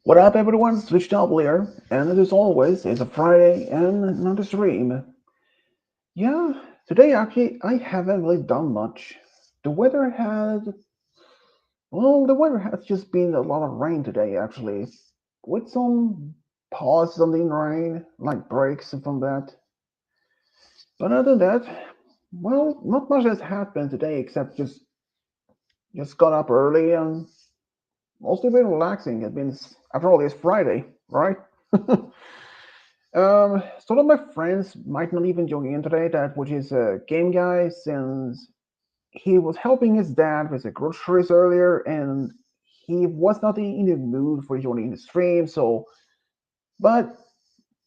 What up, everyone? Switched up here, and as always, it's a Friday and another stream. Yeah, today actually I haven't really done much. The weather has, well, the weather has just been a lot of rain today, actually, with some pauses on the rain, like breaks from that. But other than that, well, not much has happened today except just got up early and mostly been relaxing. It's been, after all, it's Friday, right? Some of my friends might not even join in today, that which is a game guy, since he was helping his dad with the groceries earlier, and he was not in the mood for joining the stream. So, but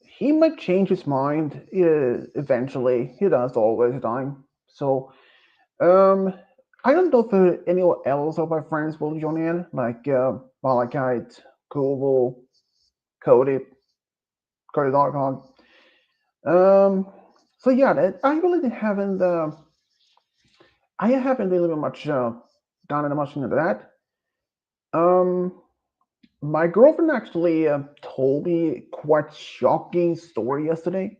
he might change his mind eventually. He does always the time. So, um, I don't know if anyone else of my friends will join in, like Malachite, Koval, Cody, Cody Darkhawk. Um, so yeah, I really haven't. I haven't really been much done much into that. Um, my girlfriend actually told me quite shocking story yesterday.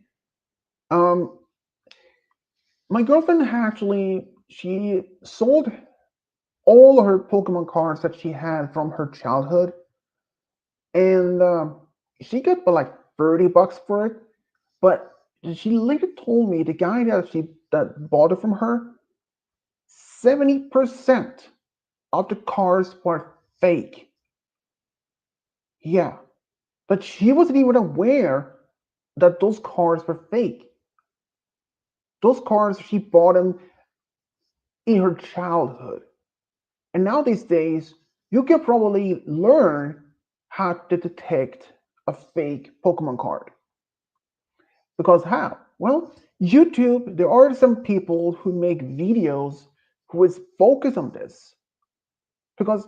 Um, my girlfriend actually she sold all her Pokemon cards that she had from her childhood, and she got like $30 for it. But she later told me the guy that bought it from her 70% of the cars were fake. Yeah, but she wasn't even aware that those cars were fake. Those cars, she bought them in her childhood. And now these days, you can probably learn how to detect a fake Pokemon card. Because how? Well, YouTube, there are some people who make videos who is focused on this. Because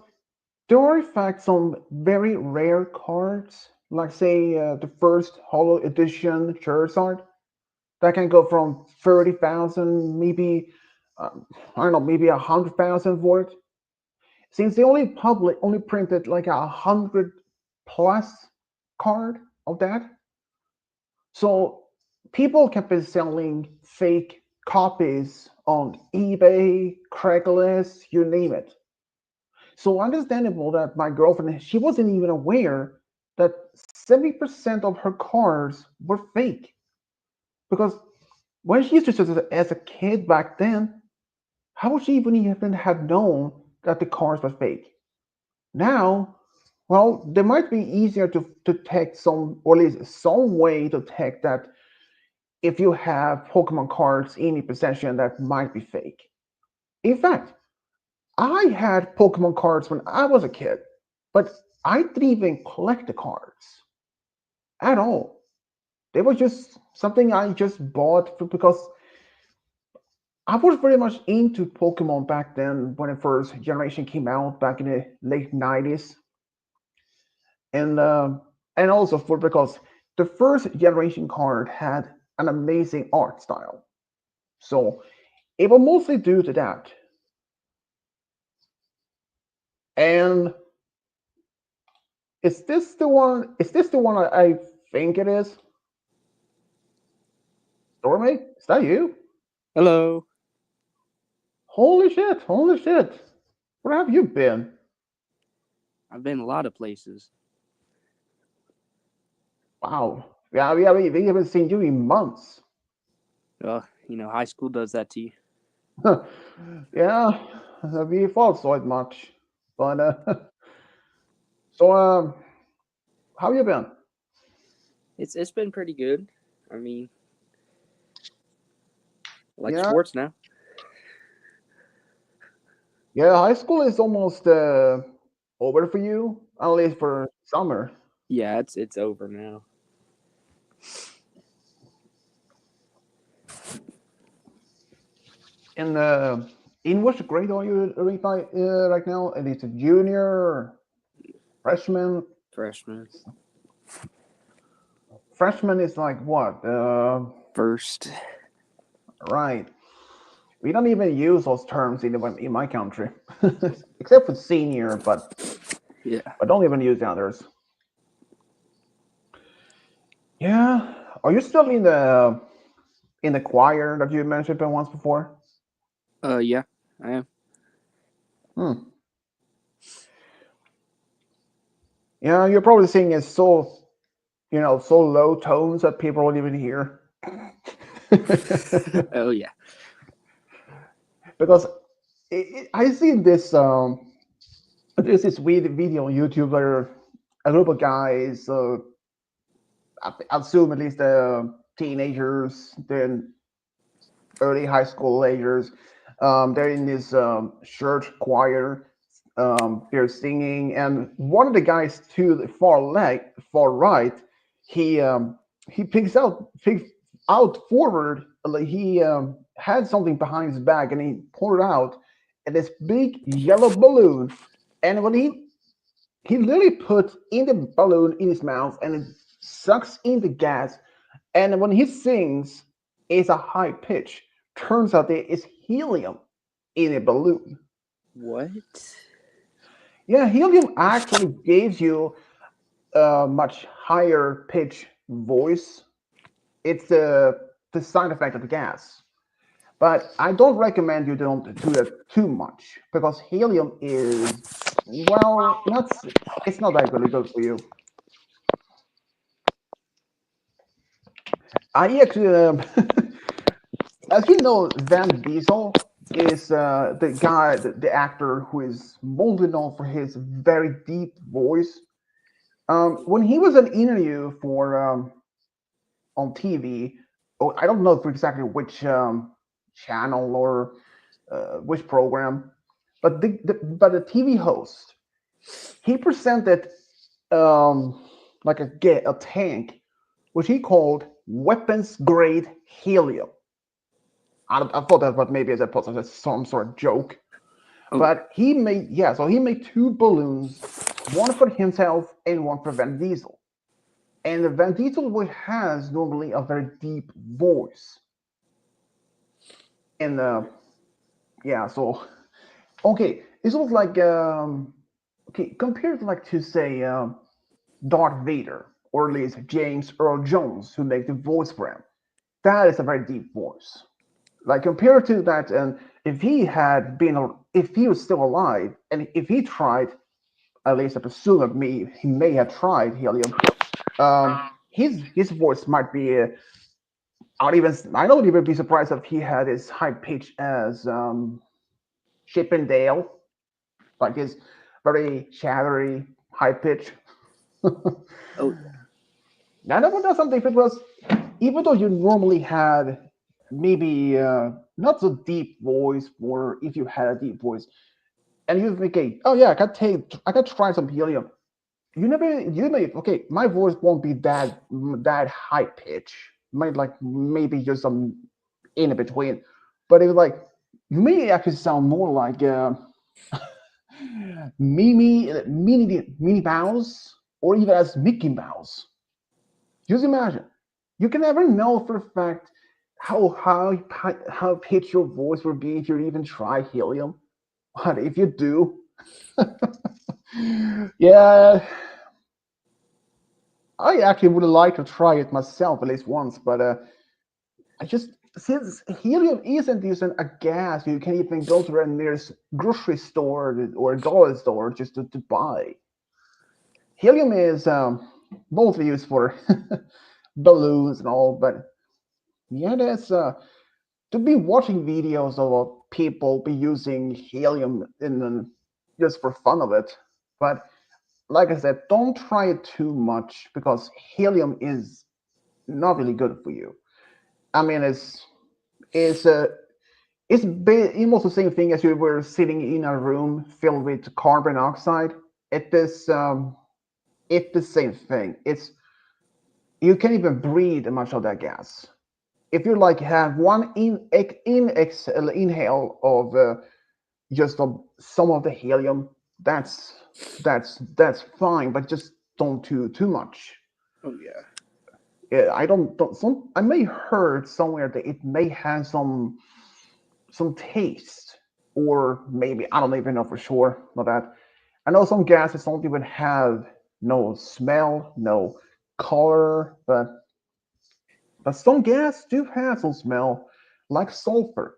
there are, in fact, some very rare cards, like, say, the first Holo Edition Charizard, that can go from 30,000, maybe, I don't know, maybe 100,000 for it. Since they only printed like 100 plus card of that, so people kept been selling fake copies on eBay, Craigslist, you name it. So understandable that my girlfriend, she wasn't even aware that 70% of her cars were fake. Because when she used to as a kid back then, how would she even have known that the cars were fake? Now, well, there might be easier to detect some, or at least some way to detect that if you have Pokemon cards in your possession that might be fake. In fact, I had Pokemon cards when I was a kid, but I didn't even collect the cards at all. They were just something I just bought because I was very much into Pokemon back then when the first generation came out back in the late 90s. And also for because the first generation card had an amazing art style. So it was mostly due to that. And is this the one? Is this the one I think it is? Stormy? Is that you? Hello. Holy shit! Holy shit! Where have you been? I've been a lot of places. Wow. Yeah, we haven't seen you in months. High school does that to you. Yeah, we thought so much. But so how you been? It's been pretty good. I mean, I like Yeah, sports now. yeah. High school is almost over for you, at least for summer. Yeah, it's over now. And in which grade are you right now? And it's a junior, freshman. Freshman, Freshman is like what? first. Right. We don't even use those terms in my country, except for senior, Yeah, but don't even use the others. Yeah. Are you still in the choir that you mentioned once before? Yeah, I am. Hmm. Yeah, you're probably singing it so so low tones that people won't even hear. Oh yeah. Because I see this there's this weird video on YouTube where a group of guys, I assume at least teenagers, then early high school agers, they're in this church choir. They're singing, and one of the guys to the far right, he picks out forward. Like he had something behind his back, and he pulled it out, and this big yellow balloon. And when he literally put in the balloon in his mouth, and it sucks in the gas. And when he sings, it's a high pitch. Turns out there is helium in a balloon. What? Yeah, helium actually gives you a much higher pitch voice. It's the side effect of the gas. But I don't recommend you don't do that too much because helium is, well, not it's not that really good for you. I actually, as you know, Van Diesel is the guy, the actor who is mostly known for his very deep voice. When he was an interview for on TV, oh, I don't know for exactly which channel or which program, but the TV host, he presented um, like a tank, which he called weapons grade helium. I thought that, but maybe as a some sort of joke. Oh, But so he made two balloons, one for himself and one for Van Diesel. And Van Diesel has normally a very deep voice, and yeah, so okay, it's almost like okay, compared to like to say Darth Vader or at least James Earl Jones, who make the voice for him. That is a very deep voice. Like compared to that, and if he was still alive, and if he tried, at least I presume of me, he may have tried helium. His voice might be. I don't even be surprised if he had as high pitch as Chip and Dale, like his very chattery high pitch. oh yeah. Now that was something because even though you normally had maybe not so deep voice, or if you had a deep voice, and you think, okay, oh yeah, I can try some helium. You may, okay, my voice won't be that high pitch. Might like maybe just some in between, but it's like you may actually sound more like Minnie Mouse, or even as Mickey Mouse. Just imagine. You can never know for a fact how pitch your voice would be if you even try helium. But if you do, yeah, I actually would like to try it myself at least once. But I just since helium isn't even a gas, you can even go to the nearest grocery store or dollar store just to buy. Helium is mostly used for balloons and all, but yeah, that's to be watching videos of people be using helium just for fun of it. But like I said, don't try it too much because helium is not really good for you. I mean, it's almost the same thing as you were sitting in a room filled with carbon dioxide. It is it's the same thing. It's you can't even breathe much of that gas. If you like have one inhale of just some of the helium, that's fine, but just don't do too much. Oh yeah. Yeah, don't some I may heard somewhere that it may have some taste, or maybe I don't even know for sure about that. I know some gases don't even have no smell, no color, but But some gas do have some smell, like sulfur,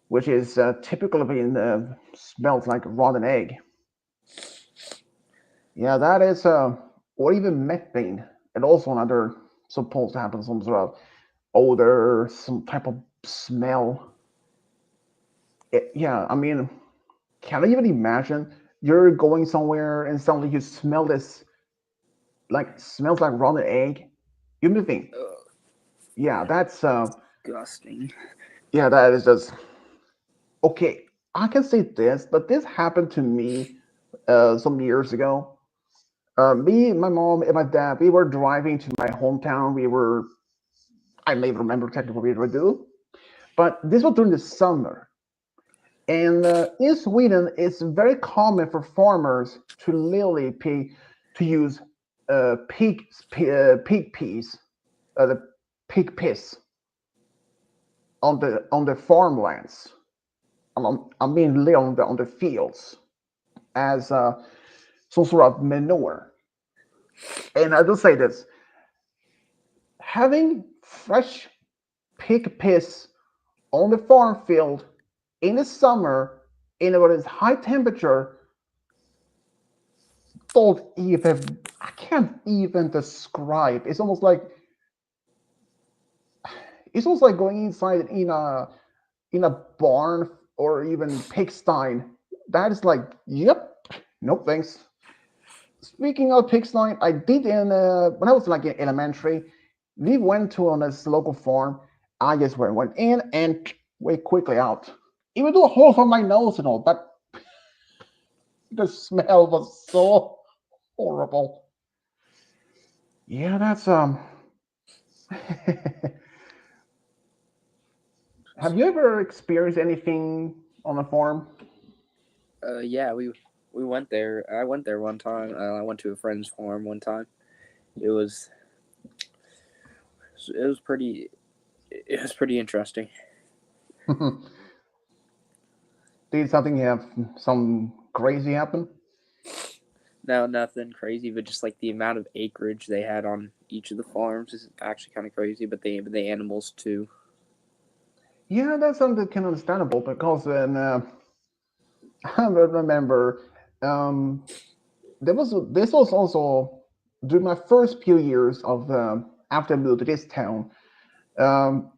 which is typically in smells like rotten egg. Yeah, that is, or even methane, and also another supposed to happen some sort of odor, some type of smell. Yeah, I mean, can I even imagine you're going somewhere and suddenly you smell this, like, smells like rotten egg? You may think, Ugh, yeah, that's, disgusting. yeah, that is just, okay. I can say this, but this happened to me some years ago. Me, my mom, and my dad, we were driving to my hometown. I may remember exactly what we were doing, but this was during the summer. And in Sweden, it's very common for farmers to literally to use pig peas, the pig piss on the farmlands. I mean, literally on the fields as some sort of manure. And I will say this: having fresh pig piss on the farm field in the summer in what is high temperature, don't even, I can't even describe. It's almost like going inside in a barn or even pigsty. That is like, yep, no thanks. Speaking of pigsty, I did in when I was like in elementary. We went to on this local farm. I just went in and went quickly out. Even though a hole from my nose and all, but the smell was so horrible. Yeah, that's Have you ever experienced anything on a farm? Yeah, we went there. I went there one time. I went to a friend's farm one time. It was it was pretty it was pretty interesting. Did something have some crazy happen? No, nothing crazy, but just like the amount of acreage they had on each of the farms is actually kind of crazy. But the animals too. Yeah, that's something kind of understandable because when I remember um, this was also during my first few years of after I moved to this town. Um,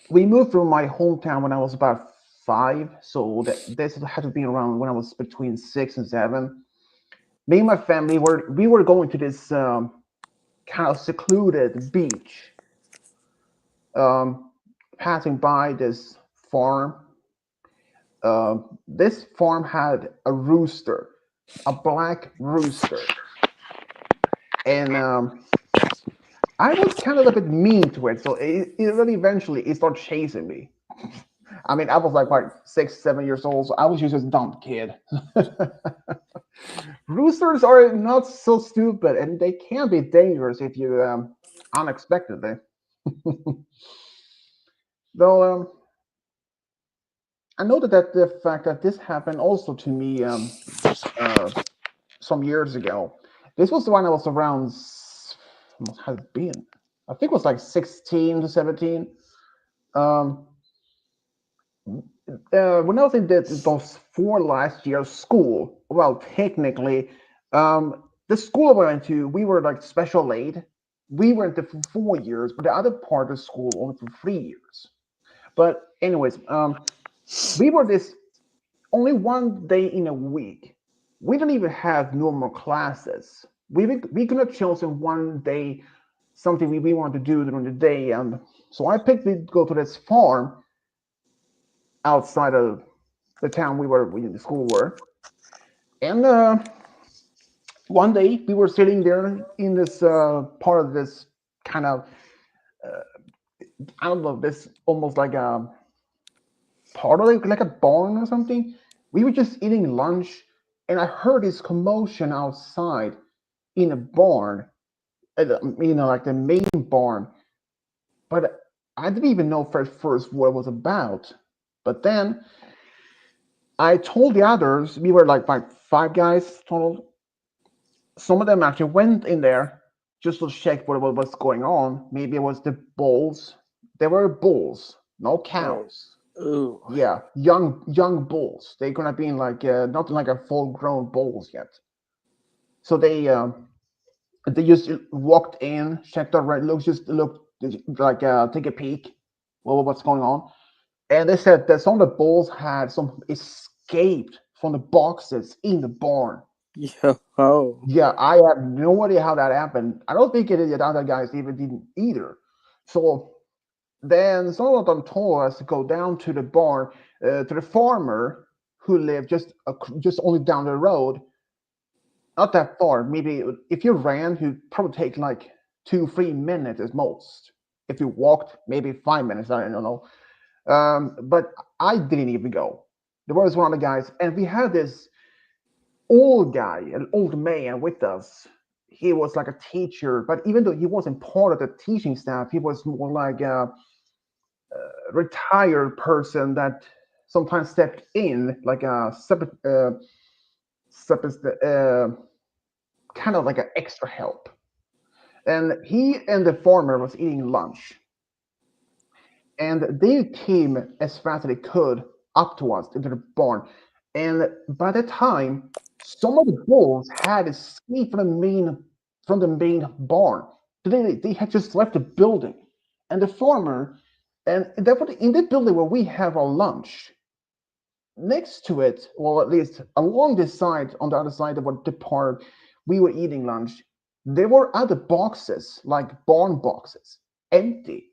we moved from my hometown when I was about 5, so this had to be around when I was between 6 and 7. Me and my family we were going to this kind of secluded beach, um, passing by this farm. This farm had a rooster, a black rooster, and I was kind of a bit mean to it, so it really eventually it started chasing me. I mean, I was like what 6, 7 years old, so I was just a dumb kid. Roosters are not so stupid, and they can be dangerous if you unexpectedly. Though I noted that the fact that this happened also to me uh, some years ago. This was when I was around, what has it been? I think it was like 16 to 17. Um, when I was in those 4 last years school, well, technically, the school I went to, we were like special aid. We went there for 4 years, but the other part of the school only for 3 years. But anyways, we were this only one day in a week. We don't even have normal classes. We could have chosen one day something we wanted to do during the day, and so I picked to go to this farm outside of the town we in the school were. And one day we were sitting there in this part of this kind of uh, I don't know, this almost like a part of it, like a barn or something. We were just eating lunch, and I heard this commotion outside in a barn, like the main barn. But I didn't even know first what it was about. But then I told the others, we were like five guys total. Some of them actually went in there just to check what was going on. Maybe it was the bulls. They were bulls, no Oh, cows. ooh. Yeah, young bulls. They're gonna be like not like a full grown bulls yet. So they just walked in, checked out right looks, just look like take a peek. What's going on? And they said that some of the bulls had some escaped from the boxes in the barn. Yo. Oh. Yeah, I have no idea how that happened. I don't think the other guys even didn't either. So then some of them told us to go down to the barn, to the farmer who lived just only down the road, not that far. Maybe if you ran, you'd probably take like 2 3 minutes at most. If you walked, maybe 5 minutes. I don't know. But I didn't even go. There was one of the guys, and we had this old guy, an old man with us. He was like a teacher, but even though he wasn't part of the teaching staff, he was more like a retired person that sometimes stepped in, like a separate kind of like an extra help. And he and the farmer was eating lunch, and they came as fast as they could up to us into the barn. And by that time, some of the bulls had escaped from the main barn. They had just left the building, and the farmer, and that was in the building where we have our lunch. Next to it, well, at least along this side, on the other side of what the part we were eating lunch, there were other boxes, like barn boxes, empty.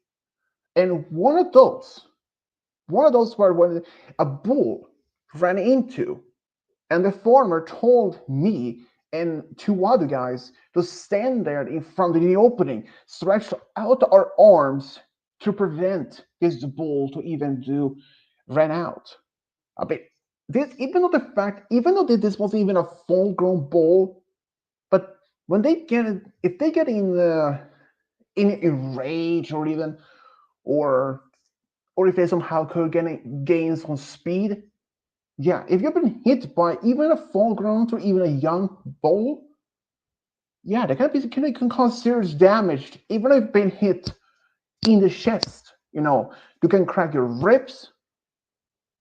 And one of those were when a bull ran into, and the farmer told me and two other guys to stand there in front of the opening, stretch out our arms to prevent this bull to even do ran out. I mean, even though this wasn't even a full-grown bull, but when they get it, if they get in rage or even or or if they somehow could gain some speed, yeah, if you've been hit by even a full-grown or even a young bull, yeah, that can cause serious damage. Even if been hit in the chest, you can crack your ribs,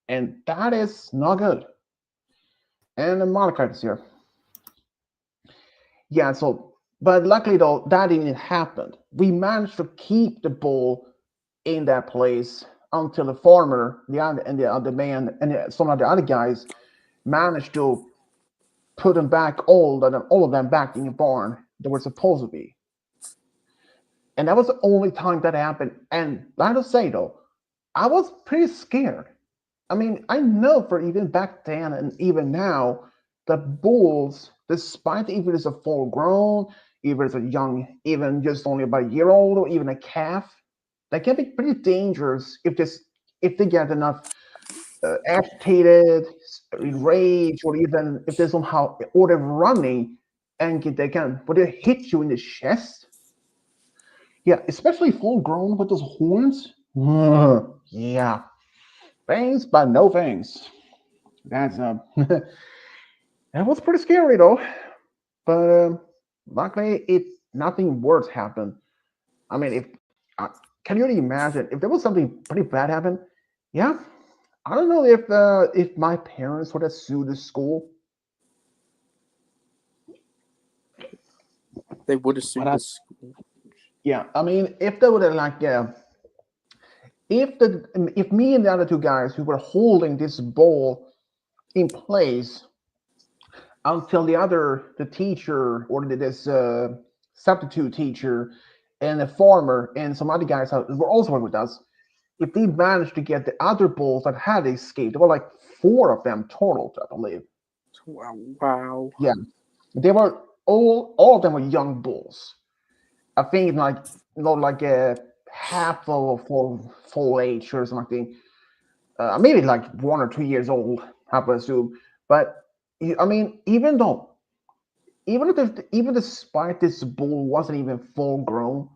and that is not good. And the Malachite is here. Yeah, so but luckily though that didn't happen. We managed to keep the bull in that place until the farmer, the other and the other man, and some of the other guys managed to put them back, all of them back in the barn they were supposed to be. And that was the only time that happened. And like I say though, I was pretty scared. I mean, I know for even back then and even now, the bulls, despite even as a full grown, even as a young, even just only about a year old, or even a calf, they can be pretty dangerous if they get enough agitated, enraged, or even if they somehow or they're running and but they hit you in the chest. Yeah, especially full grown with those horns. Yeah, fangs, but no fangs. That's that was pretty scary though. But luckily, it nothing worse happened. I mean, if uh, can you really imagine if there was something pretty bad happen? Yeah, I don't know if my parents would have sued the school. They would have But sued the school. yeah, I mean, if they would have like if me and the other two guys who were holding this bowl in place until the teacher or this substitute teacher and the farmer and some other guys were also with us. If they managed to get the other bulls that had escaped, there were like four of them total, I believe. Wow. Wow. Yeah, they were all of them were young bulls. I think like like a half of full age or something. Maybe like 1 or 2 years old, I would assume. But I mean, even despite this bull wasn't even full grown,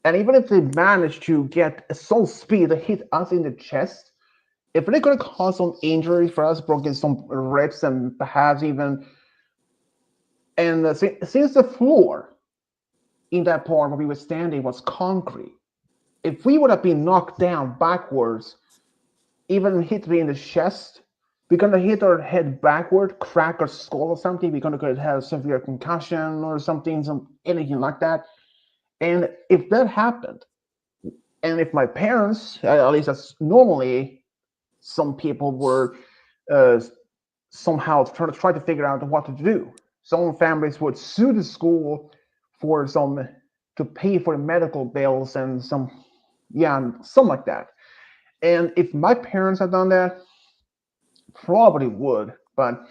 and even if they managed to get some speed to hit us in the chest, if they're going to cause some injury for us, broken some ribs and perhaps even, and since the floor in that part where we were standing was concrete. If we would have been knocked down backwards, even hit me in the chest, we're gonna hit our head backward, crack our skull or something. We're gonna have severe concussion or something, anything like that. And if that happened, and if my parents, at least as normally, some people were uh, somehow try to figure out what to do. Some families would sue the school for some to pay for the medical bills and some, yeah, something like that. And if my parents had done that, probably would. But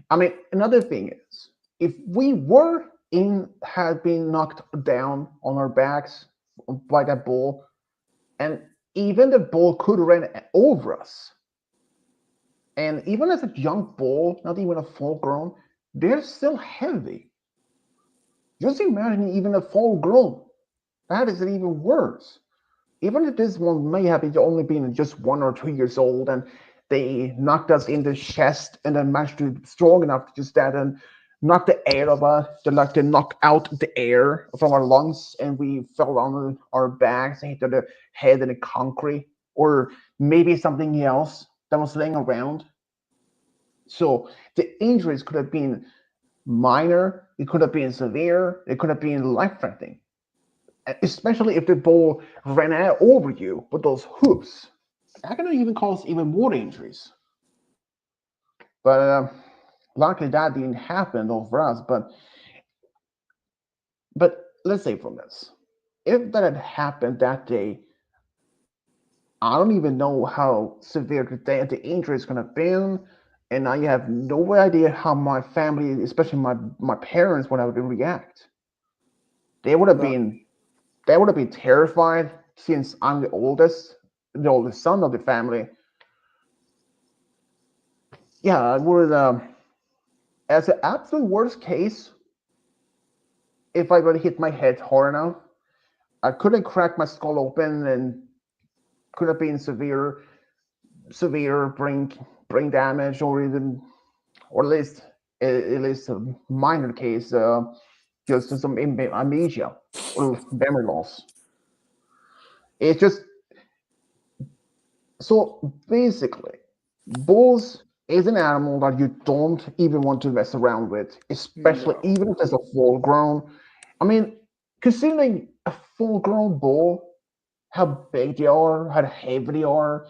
I mean, another thing is, if we were in had been knocked down on our backs by that bull, and even the bull could run over us, and even as a young bull, not even a full grown, they're still heavy. Just imagine even a full grown. That is even worse. Even if this one may have only been just 1 or 2 years old and they knocked us in the chest and then managed to be strong enough to just that and knock the air of us, to knock out the air from our lungs and we fell on our backs and hit the head in the concrete or maybe something else that was laying around. So the injuries could have been minor, it could have been severe, it could have been life threatening, especially if the ball ran out over you with those hoops. That can even cause even more injuries. But luckily that didn't happen though for us. But let's say from this, if that had happened that day, I don't even know how severe the injury is gonna be, and I have no idea how my family, especially my parents, would have react. They would have Well, been they would have been terrified since I'm the oldest son of the family. Yeah, I would. As an absolute worst case, if I really hit my head hard enough, I couldn't crack my skull open and could have been severe brain damage, or even, or at least a minor case, just some amnesia or memory loss. It's just so basically, bulls is an animal that you don't even want to mess around with, especially no. even if it's a full grown. I mean, considering a full grown bull, how big they are, how heavy they are,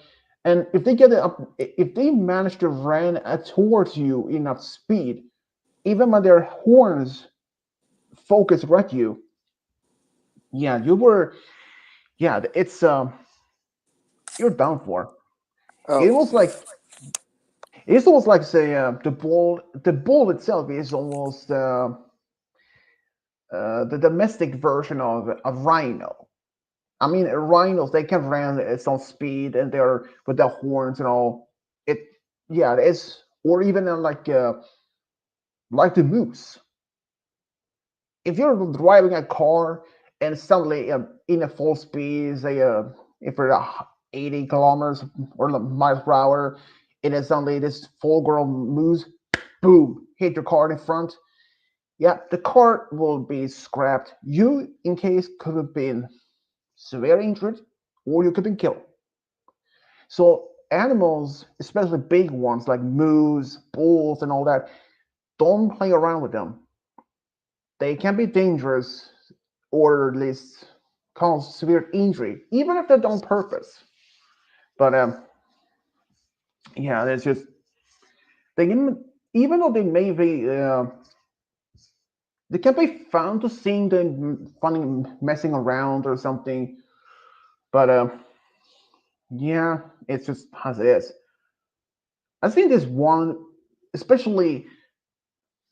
and if they get it up, if they manage to run towards you enough speed, even when their horns focus right at you, yeah, yeah, you're done for. Oh, It was like it's almost like say the bull itself is almost the domestic version of a rhino. I mean, rhinos they can run at some speed and they're with their horns and all. It yeah, it's or even like the moose. If you're driving a car and suddenly in a full speed, say if you're 80 kilometers or miles per hour, and then suddenly this full grown moose, boom, hit your car in front. Yeah, the car will be scrapped. You, in case, could have been severely injured, or you could have been killed. So animals, especially big ones like moose, bulls, and all that, don't play around with them. They can be dangerous, or at least cause severe injury, even if they're done on purpose. But yeah, there's just they even though they may be they can be fun to see them funny messing around or something. But yeah, it's just as it is. I think this one, especially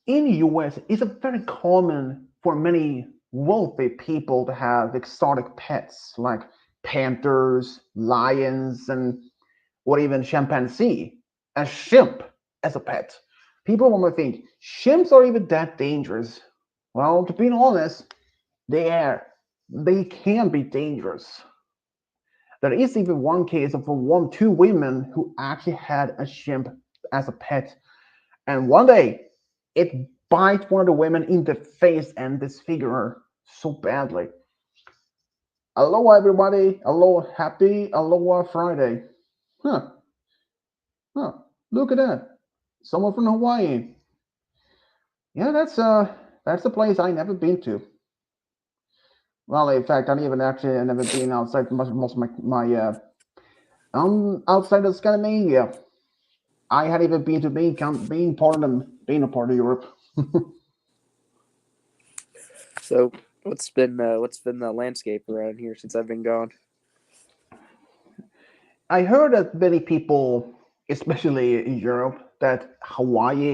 in the US, it's a very common for many wealthy people to have exotic pets like panthers, lions, and or even chimpanzee, a chimp as a pet. People might think chimps are even that dangerous. Well, to be honest, they are. They can be dangerous. There is even one case of two women who actually had a chimp as a pet, and one day it bite one of the women in the face and disfigure her. so badly. Aloha, everybody. Aloha, happy Aloha Friday. Huh, huh. Look at that. Someone from Hawaii. Yeah, that's a place I never been to. Well, in fact, I even actually never been outside most of my outside of Scandinavia. I had even been to being a part of Europe. So what's been the landscape around here since I've been gone? I heard that many people, especially in Europe, that Hawaii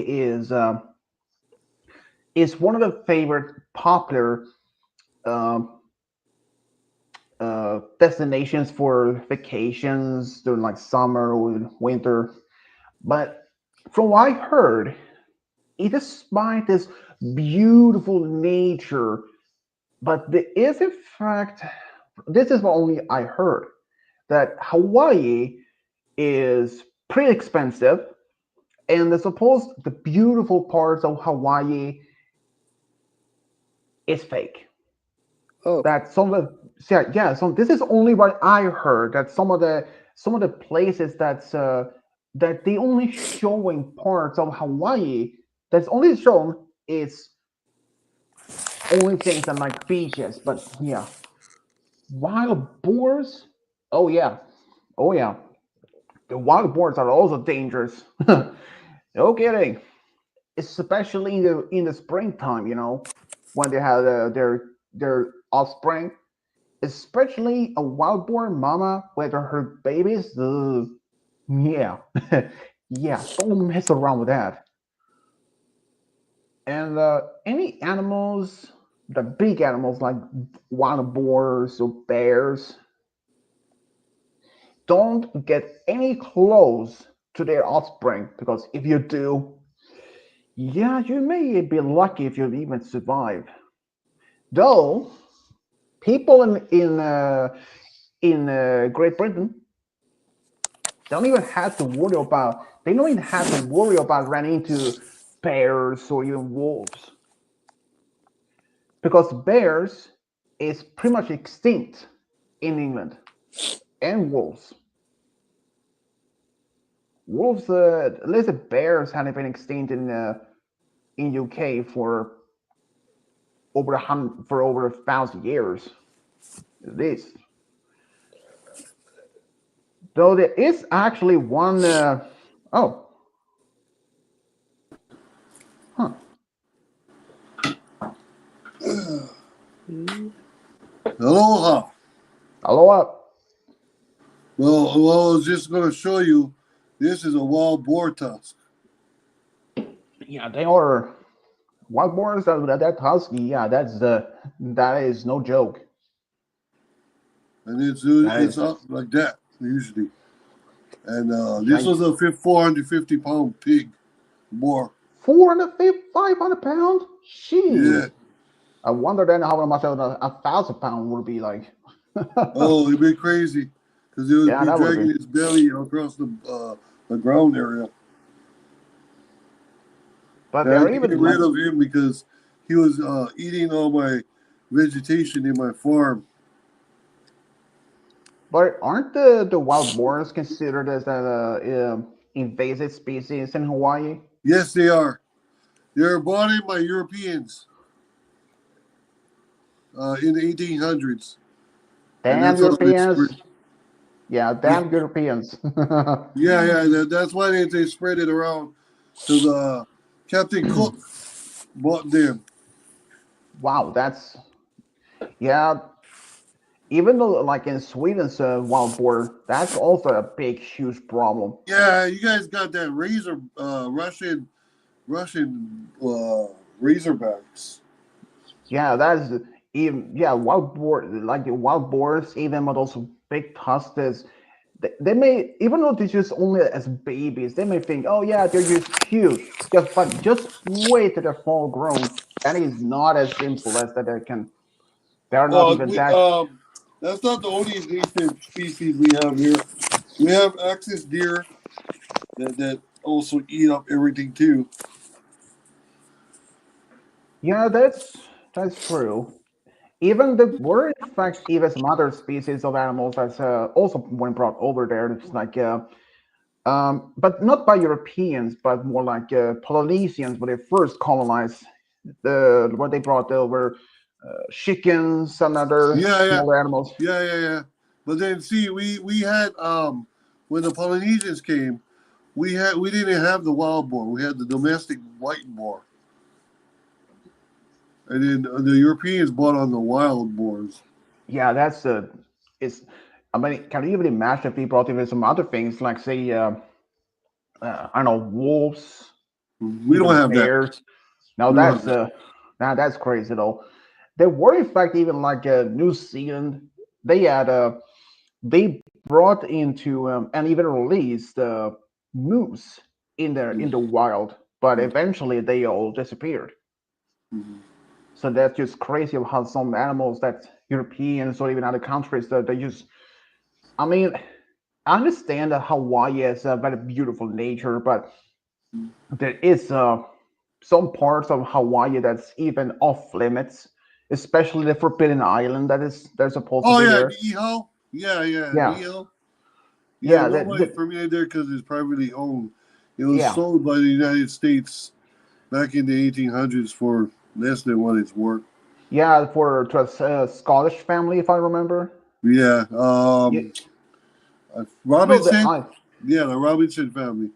is one of the favorite popular uh, destinations for vacations during like summer or winter. But from what I heard, despite this beautiful nature, but there is in fact, this is what only I heard, that Hawaii is pretty expensive, and I suppose the beautiful parts of Hawaii is fake. Oh, That some of the yeah, so this is only what I heard, that some of the places that they only showing parts of Hawaii that's only shown is only things that like beaches, but yeah, wild boars. Oh yeah, oh yeah, the wild boars are also dangerous. No kidding, especially in the springtime. When they have their offspring, especially a wild boar mama with her babies. Yeah, yeah, don't mess around with that. And any animals, the big animals like wild boars or bears, don't get any close to their offspring, because if you do, yeah, you may be lucky if you even survive. Though people in Great Britain they don't even have to worry about running into bears or even wolves, because bears is pretty much extinct in England, and wolves at least the bears have been extinct in UK for over 1,000 years at least. Though there is actually one oh huh Aloha. aloha. Well, I was just going to show you. This is a wild boar tusk, Yeah, they are wild boars. That husky, yeah, that is no joke. and That it's is up like that usually. And this giant. was a 450-pound pig boar. 450, 500 pounds. Yeah. Jeez. I wonder then how much a 1,000 pound would be like. Oh, it'd be crazy because it would Yeah, be that would dragging be. its belly across the ground area. But And I had they're to get even like, rid of him because he was eating all my vegetation in my farm. but aren't the wild boars considered as a invasive species in Hawaii? Yes, they are. They're brought in by Europeans in the 1800s, and Damn that's how they spread. Europeans. Yeah, Yeah, damn Europeans. yeah. That's why they spread it around because Captain Cook bought them. Wow, that's yeah. Even though like in Sweden's wild boar, that's also a big, huge problem. Yeah, you guys got that Russian Razorbacks. Yeah, that's even yeah, wild boar like the wild boars, even with those big tusks, they may, even though they're just only as babies, they may think, oh yeah, they're just cute. Just wait till they're full grown. That is not as simple as that they can. They're not Well, even that. that's not the only invasive species we have here. We have axis deer that also eat up everything too. Yeah, that's true. even the were in fact even some other species of animals that's also when brought over there. It's like but not by Europeans, but more like Polynesians when they first colonized when they brought over chickens and other Yeah, yeah, small animals. yeah. But then see, we had when the Polynesians came, we didn't have the wild boar. We had the domestic white boar, and then the Europeans brought on the wild boars. Yeah, that's it's. I mean, can you even imagine if we brought even some other things like say I don't know, wolves, We don't even have that. bears? Now We don't have that's that. now that's crazy though. There were in fact even like New Zealand. They had they brought into and even released moose in the wild, but eventually they all disappeared. Mhm. So that's just crazy of how some animals that Europeans or even other countries that they just. I mean, I understand that Hawaii is a very beautiful nature, but there is some parts of Hawaii that's even off limits, especially the Forbidden Island that is they're supposed to Oh be yeah, there. Niihau. Yeah, Yeah, Niihau. Yeah, yeah, nobody's familiar there because it's privately owned. It was yeah, sold by the United States back in the 1800s for less than what it's worth. yeah, for to a Scottish family, if I remember. Yeah, Yeah, even though the Robinson. Yeah, the Robinson family.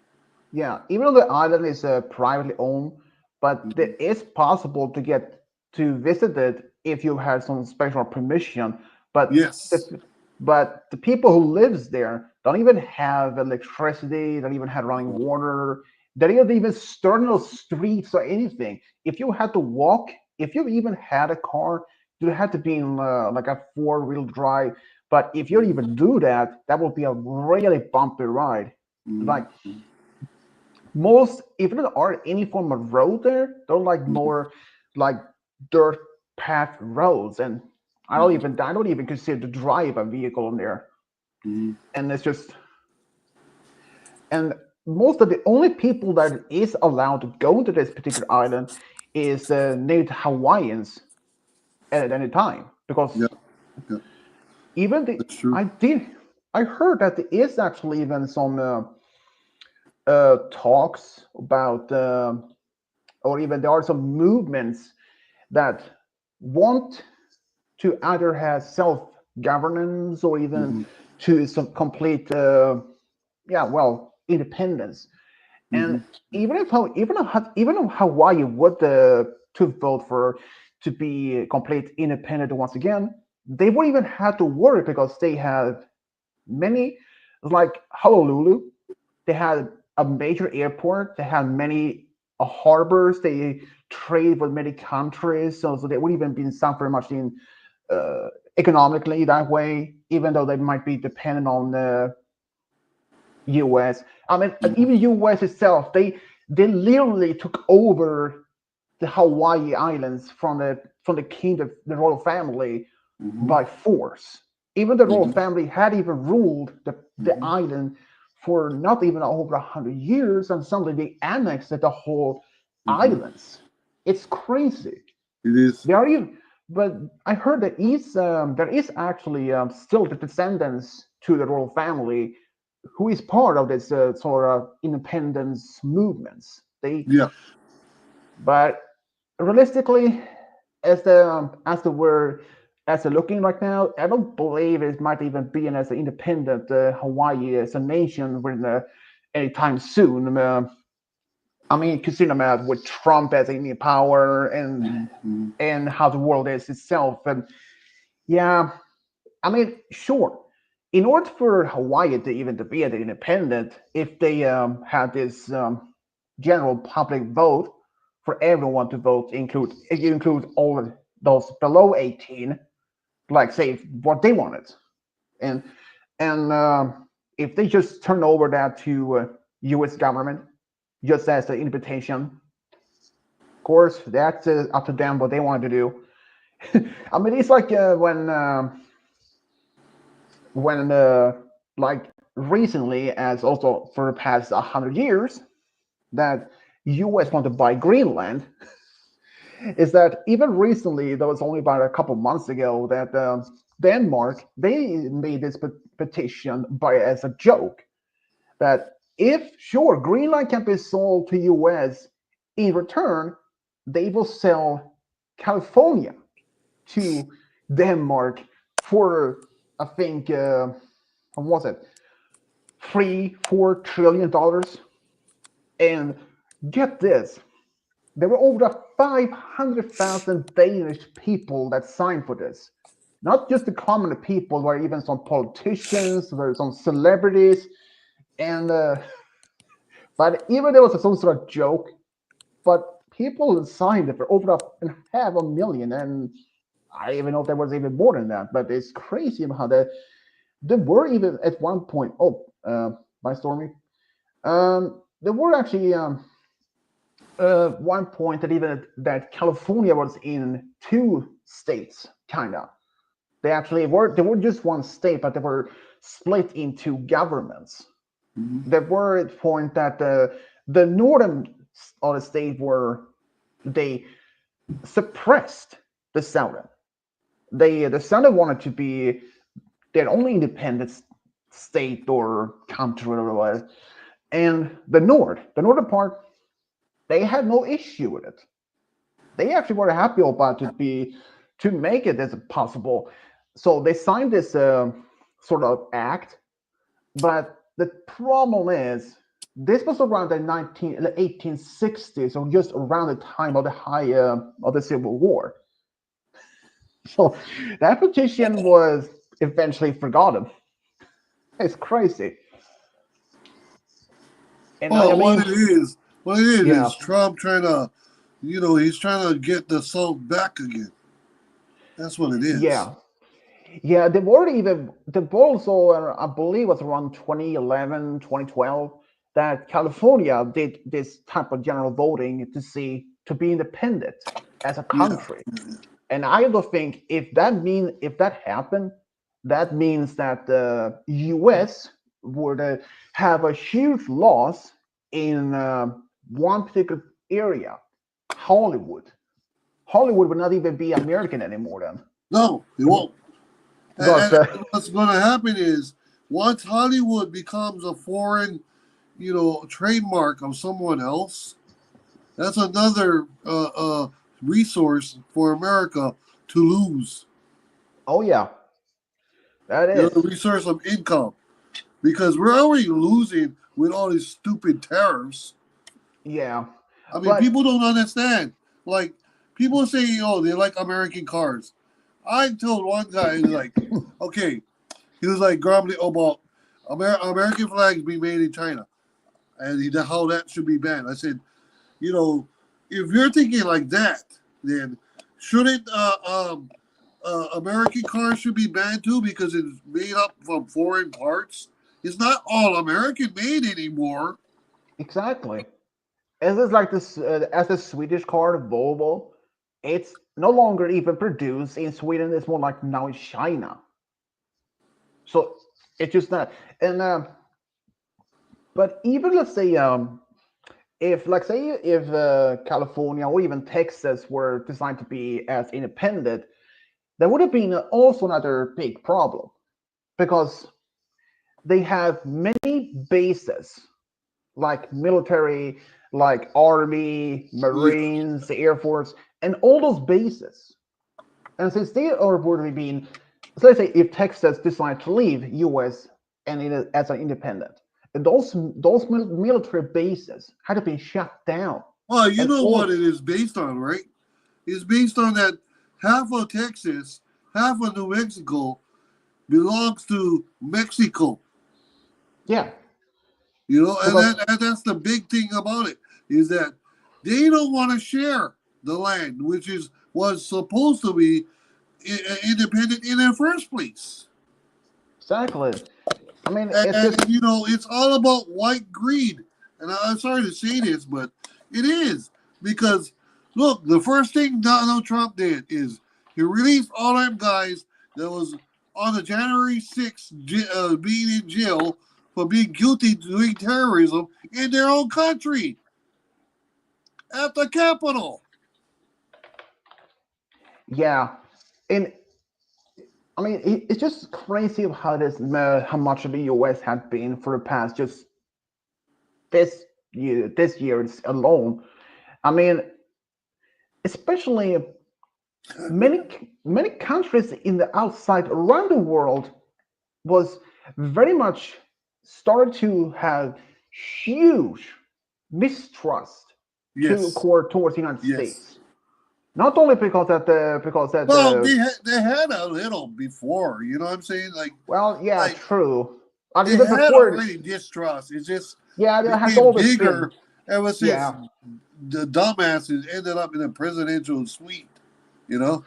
yeah, even though the island is privately owned, but Mhm. it is possible to get to visit it if you have some special permission. But Yes. the people who lives there don't even have electricity, don't even have running Mhm. water, they don't even start no streets or anything. If you had to walk, if you even had a car, you had to be in like a four-wheel drive. But if you even do that, that would be a really bumpy ride. Like Mhm. most, if there are any form of road there, they're like more like dirt path roads, and Mhm. I don't even consider to drive a vehicle in there. Mhm. And it's just and most of the only people that is allowed to go to this particular island is native Hawaiians at any time because Yeah, yeah, even the that's true. I did I heard that there is actually even some talks about or even there are some movements that want to either have self governance or even Hmm. to some complete independence. And Hmm. even if Hawaii would to vote for to be complete independent once again, they wouldn't even have to worry because they have many like Honolulu. They had a major airport. They had many harbors. They trade with many countries, so they wouldn't even be suffer much in uh, economically that way. Even though they might be dependent on the U.S. I mean, even U.S. itself, they literally took over the Hawaii Islands from the king, the royal family, Hmm. by force. Even the royal Hmm. family had even ruled the Hmm. island for not even over 100 years, and suddenly they annexed the whole Hmm. islands. It's crazy. It is. There are even, but I heard that there is actually still the descendants to the royal family who is part of this sort of independence movements. Yeah. But realistically, as the word as they're looking right now, I don't believe it might even be as an independent Hawaii as a nation within anytime soon. I mean, considering with Trump as in power Hmm. and how the world is itself, and yeah, I mean, sure. In order for Hawaii to even to be an independent, if they had this general public vote for everyone to vote, include all of those below 18, like say what they wanted, and and if they just turn over that to U.S. government just as an invitation, of course that's up to them what they want to do. I mean, it's like when like recently, as also for the past 100 years, that U.S. want to buy Greenland, is that even recently, that was only about a couple months ago, that Denmark they made this petition by as a joke that if sure Greenland can be sold to US, in return they will sell California to Denmark for I think what was it 3-4 trillion dollars. And get this, there were over 500,000 Danish people that signed for this. Not just the common people, but even some politicians, there were some celebrities, and but even there was some sort of joke, but people signed it for over a half a million, and I even know there was even more than that. But it's crazy how there were even at one point. Oh, by Stormy, there were actually one point that even that California was in two states, kind of. They were just one state, but they were split into governments. Mhm. There were a point that the northern of the state were they suppressed the southern. The southern wanted to be their only independent state or country or whatever, and the northern part, they had no issue with it. They actually were happy about to make it as possible. So they signed this sort of act, but the problem is this was around the 1860s, so just around the time of the high of the Civil War. So that petition was eventually forgotten. It's crazy. And I Well, mean, what it yeah, is Trump trying to, he's trying to get the salt back again. That's what it is. yeah, yeah. The were also, I believe, was around 2011, 2012 that California did this type of general voting to be independent as a Yeah. country. And I don't think if that happened, that means that the U.S. would have a huge loss in one particular area, Hollywood. Hollywood would not even be American anymore then, No, it won't. because And what's going to happen is once Hollywood becomes a foreign, trademark of someone else, that's another resource for America to lose. oh yeah, that A is resource of income because we're already losing with all these stupid tariffs. yeah, I mean, but people don't understand. Like, people say, oh, they like American cars. I told one guy, he's like, okay, he was like grumbling about American flags being made in China and how that should be banned. I said, if you're thinking like that, then shouldn't American cars should be banned too because it's made up from foreign parts? It's not all American made anymore. exactly. As is like this, as the Swedish car Volvo, it's no longer even produced in Sweden. It's more like now in China. So it's just that. And but even let's say if like say if California or even Texas were designed to be as independent, there would have been also another big problem because they have many bases like military, like Army, Yeah. Marines, the Air Force, and all those bases. And since they are would have been, so let's say if Texas decided to leave U.S. and as an independent, and those military bases had been shut down, Well, you and know what all it is based on, right? It's based on that half of Texas, half of New Mexico belongs to Mexico. yeah, And because that's the big thing about it is that they don't want to share the land, which was supposed to be independent in the first place. exactly. I mean, it's And just it's all about white greed. And I'm sorry to say this, but it is because look, the first thing Donald Trump did is he released all them guys that was on the January 6th being in jail for being guilty of doing terrorism in their own country at the Capitol. Yeah, and I mean, it's just crazy how how much of the U.S. had been for the past just this year alone. I mean, especially many countries in the outside around the world was very much started to have huge mistrust Yes, towards the United yes. States. Not only because that Well, the they had a little before, you know what I'm saying? well, yeah, Like true. And they even had before, already distrust. It just yeah, there has became always been, bigger ever since yeah, the dumbasses ended up in a presidential suite. You know?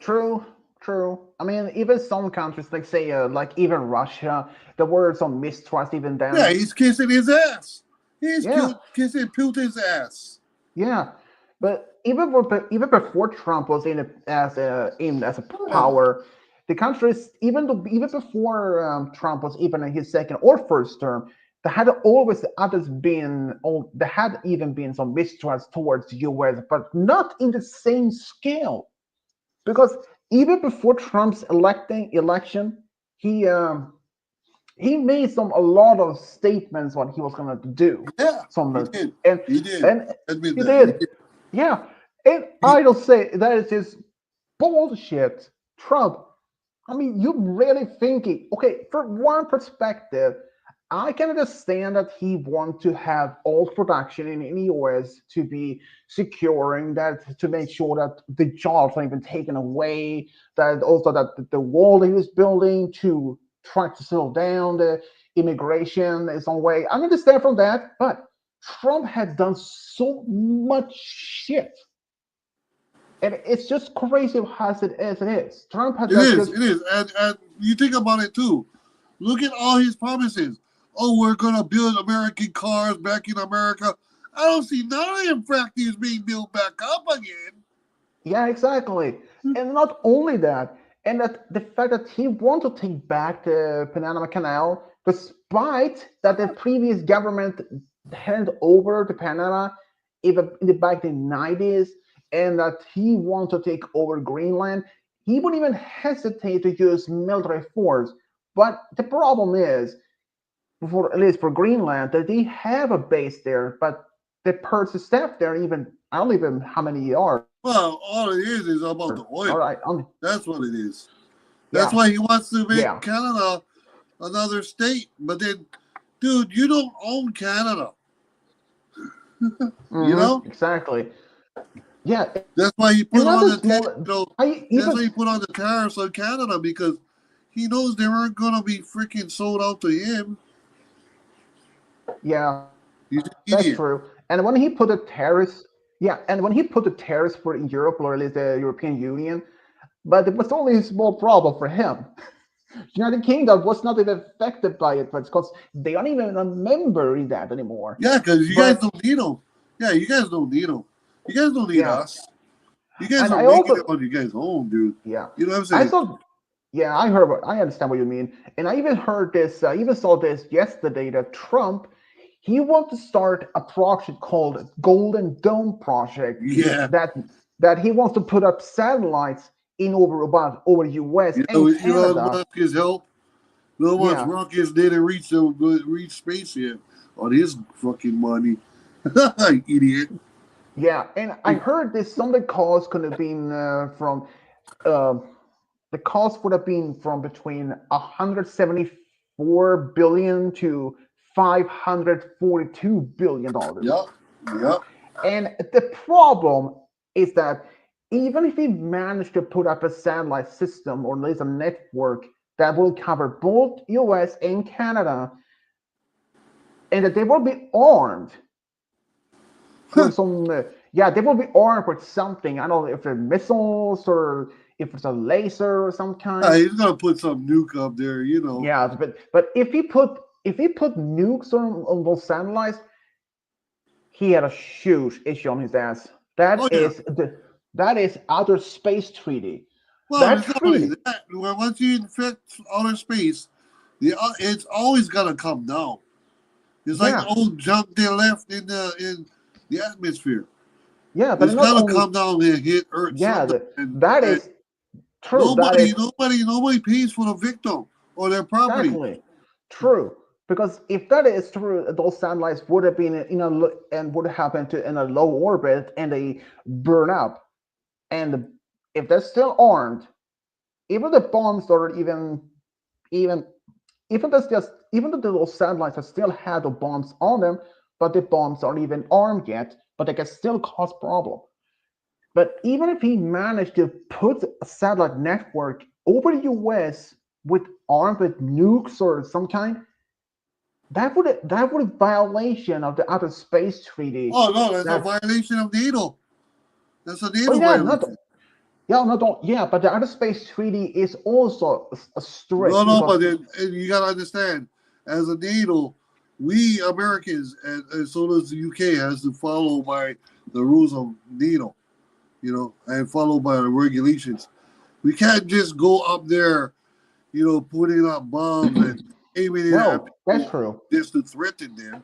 true, true. I mean, even some countries, like say, like even Russia, there were some mistrust even Yeah, then. he's kissing his ass. He's Yeah, kissing Putin's ass. yeah. But even before Trump was in as a Yeah. power, the countries even before Trump was even in his second or first term, there had even been some mistrust towards the U.S., but not in the same scale. Because even before Trump's election, he um, he made some a lot of statements what he was going to do. Yeah, Some he did. and He did. and Admit he that. He did, did. yeah. And He, I don't say that is just bullshit, Trump. I mean, you really thinking? Okay, from one perspective, I can understand that he wants to have all production in the US to be securing that, to make sure that the jobs are even taken away, that also that the wall he was building to try to slow down the immigration in some way. I understand from that, but Trump had done so much shit. And it's just crazy as it is. Trump had it just, is. just It is. And you think about it too. Look at all his promises. Oh, we're gonna build American cars back in America. I don't see none of them factories being built back up again. Yeah, exactly. And not only that, and that the fact that he wanted to take back the Panama Canal, despite that the previous government handed over to Panama even in the back in the 90s, and that he wanted to take over Greenland, he wouldn't even hesitate to use military force. But the problem is, for at least for Greenland, that they have a base there, but the person staff there even I don't even how many are. Well, all it is about the All oil. right, That's what it is. That's yeah, why he wants to make yeah, Canada another state. But then, dude, you don't own Canada. You know? exactly. Yeah, That's why he put on another the small. I that's why even he put on the tariffs on Canada because he knows they weren't gonna be freaking sold out to him. yeah, He's that's an true. idiot. And when he put the tariffs, yeah, and when he put the tariffs for Europe or at least the European Union, but it was only a small problem for him. United Kingdom was not even affected by it, but because they aren't even a member in that anymore. Yeah, because you guys But don't need them. Yeah, you guys don't need them. You guys don't need yeah, us. You guys and are I making it also on you guys' own, dude. yeah, You know what I'm I saying? saw. Yeah, I understand what you mean, and I even heard this. I even saw this yesterday that Trump he wants to start a project called Golden Dome Project Yeah. that he wants to put up satellites in over the U.S. and Elon Canada. Musk is help. No one's Yeah, rockets didn't reach space yet on his fucking money. Idiot. yeah, and I heard this. Some of the calls could have been from uh, the cost would have been from between 174 billion to 542 billion dollars. Yep. Yep. And the problem is that even if we manage to put up a satellite system or at least a network that will cover both US and Canada, and that they will be armed with some, yeah, they will be armed with something. I don't know if they're missiles or if it's a laser or some kind. He's gonna put some nuke up there, you know. Yeah, but if he put nukes on those satellites, he had a huge issue on his ass. Oh That yeah. is that is outer space treaty. Well, That it's not only treaty, that. Once you infect outer space, it's always gonna come down. It's like the yeah, old junk they left in the atmosphere. Yeah, but It's not gotta only come down and hit Earth yeah, something. that And is true. That is nobody pays for the victim or their property. exactly true. Because if that is true, those satellites would have been and would happen to in a low orbit and they burn up. And if they're still armed, even the bombs are even even though just even though those satellites have still had the bombs on them, but the bombs aren't even armed yet, but they can still cause problem. But even if he managed to put a satellite network over the US with armed with nukes or some kind, that would violation of the outer space treaty. Oh no, that's a That violation of NATO. That's a oh NATO yeah, not violation. yeah, not don't yeah, but the outer space treaty is also a No, strict no, because but then and you gotta understand, as a NATO, we Americans and so does the UK has to follow by the rules of NATO, and follow by the regulations. We can't just go up there, putting up bombs and aiming it at well, that's people true. just to threaten them.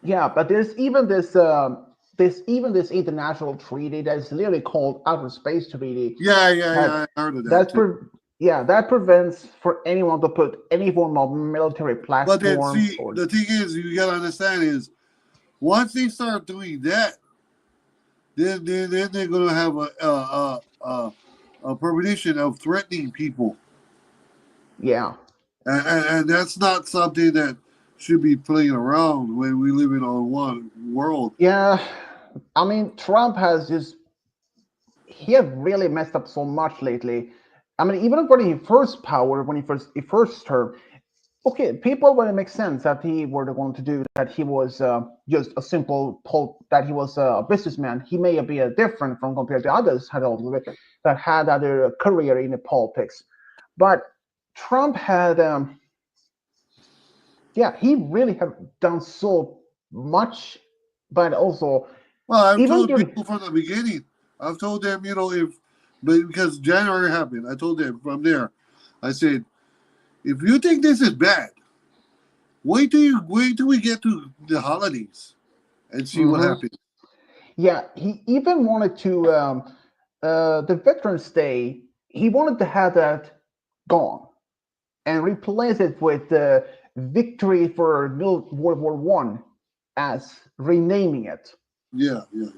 Yeah, but there's even this international treaty that's literally called Outer Space Treaty Yeah, yeah, that yeah. I heard of that that's too. yeah, that prevents for anyone to put any form of military But then, platforms see, or the thing is, you gotta understand is once they start doing that, then they're gonna have a premonition of threatening people, yeah. and that's not something that should be playing around when we live in on one world. Yeah. I mean, Trump has just he has really messed up so much lately. I mean, even when he first power, when he first term, okay, people would make sense that he were the one to do that. He was just a simple that he was a businessman. He may be different from compared to others that had other career in the politics, but Trump had yeah, he really had done so much, but also Well, I've even told during people from the beginning. I've told them, but because January happened, I told them from there. I said, if you think this is bad, wait till we get to the holidays and see what mhm. happens. Yeah, he even wanted to the Veterans Day. He wanted to have that gone and replace it with the Victory for World War One as renaming it Yeah, yeah,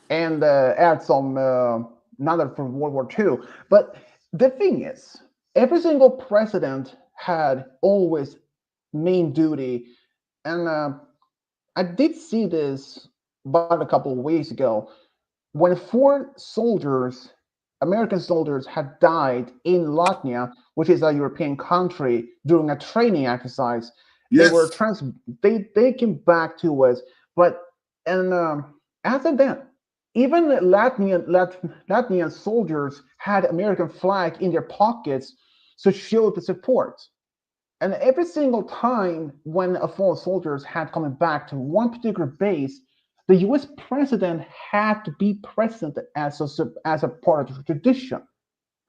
and add some another for World War Two. But the thing is, every single president had always main duty, and I did see this about a couple of weeks ago when four soldiers, American soldiers, had died in Latvia, which is a European country, during a training exercise. They were yes, they came back to us, but and after that, even Latvian soldiers had American flag in their pockets to show the support. And every single time when a foreign soldiers had coming back to one particular base, the U.S. president had to be present as a part of the tradition.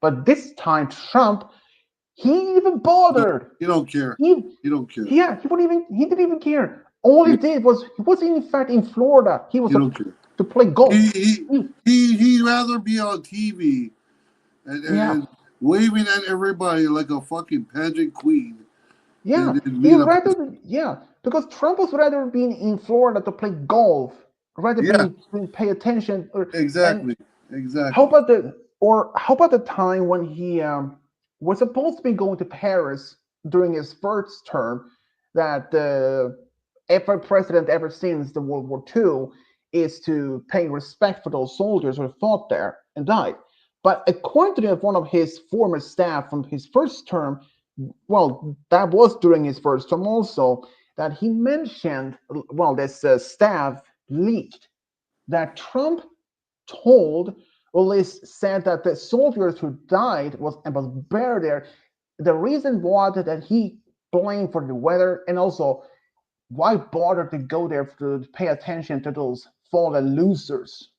But this time, Trump, he even no, bothered. you don't care. He, You don't care. yeah, he didn't even care. All he You, did was he was in fact in Florida. He was you don't care. to play He golf. he He- he'd rather be on TV yeah, and waving at everybody like a fucking pageant queen yeah, than he being a president. rather yeah because Trump was rather being in Florida to play golf rather Yeah, being pay attention and exactly, how exactly. about the time when he was supposed to be going to Paris during his first term that every president ever since the World War II is to pay respect for those soldiers who fought there and died. But according to one of his former staff from his first term, well, that was during his first term also, that he mentioned, well, this staff leaked that Trump told, or at least said that the soldiers who died was buried there. The reason was that he blamed for the weather and also why bother to go there to pay attention to those fallen losers?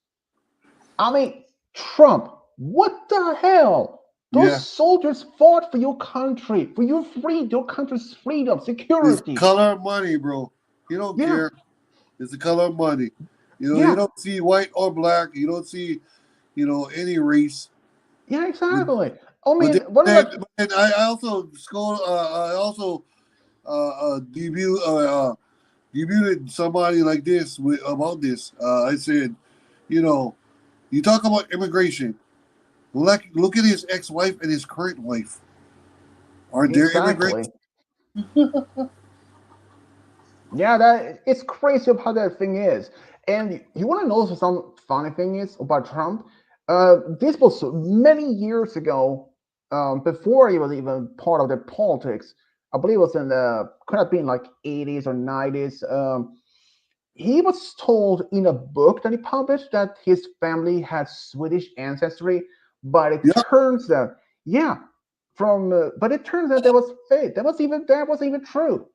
I mean, Trump, what the hell? Those Yeah, soldiers fought for your country, for your country's freedom, it's security. color of money, bro. He don't Yeah, care. It's the color of money. You know, Yeah. you don't see white or black. You don't see, any race. Yeah, But, exactly. I but mean, what then, about and I also scold. I also debuted somebody like this about this. I said, you know, you talk about immigration. Look at his ex-wife and his current wife. Are there immigrants? exactly? Yeah, that it's crazy of how that thing is. And you want to know some funny thing is about Trump? This was many years ago, before he was even part of the politics. I believe it was in the could have been like 80s or 90s. He was told in a book that he published that his family had Swedish ancestry, but it Yeah, turns out, yeah, but it turns out that was fake. That wasn't even true.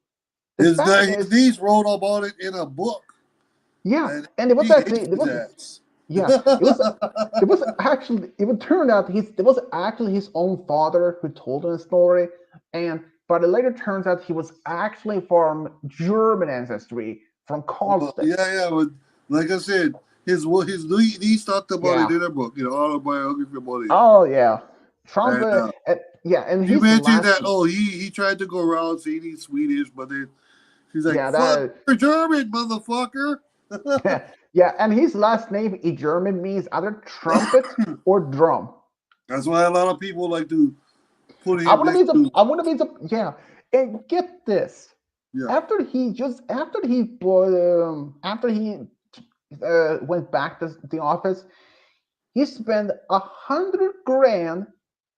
The fact his is, niece wrote about it in a book, yeah, and and it was he actually hates it his was ass. yeah, it was actually it would turn out it was actually his own father who told him the story, and but it later turns out he was actually from German ancestry from Karlstad. Yeah, but like I said, his niece talked about it Yeah. in her book, autobiography about it. Oh yeah, Trump. And Yeah, and she his mentioned last. that he tried to go around saying he's Swedish, but then she's like, Yeah, "Fuck, that. you're German, motherfucker." Yeah, and his last name in German means either trumpet or drum. That's why a lot of people like to put I him want to next be the. to I want to be the. Yeah, and get this. yeah. After he went back to the office, he spent 100 grand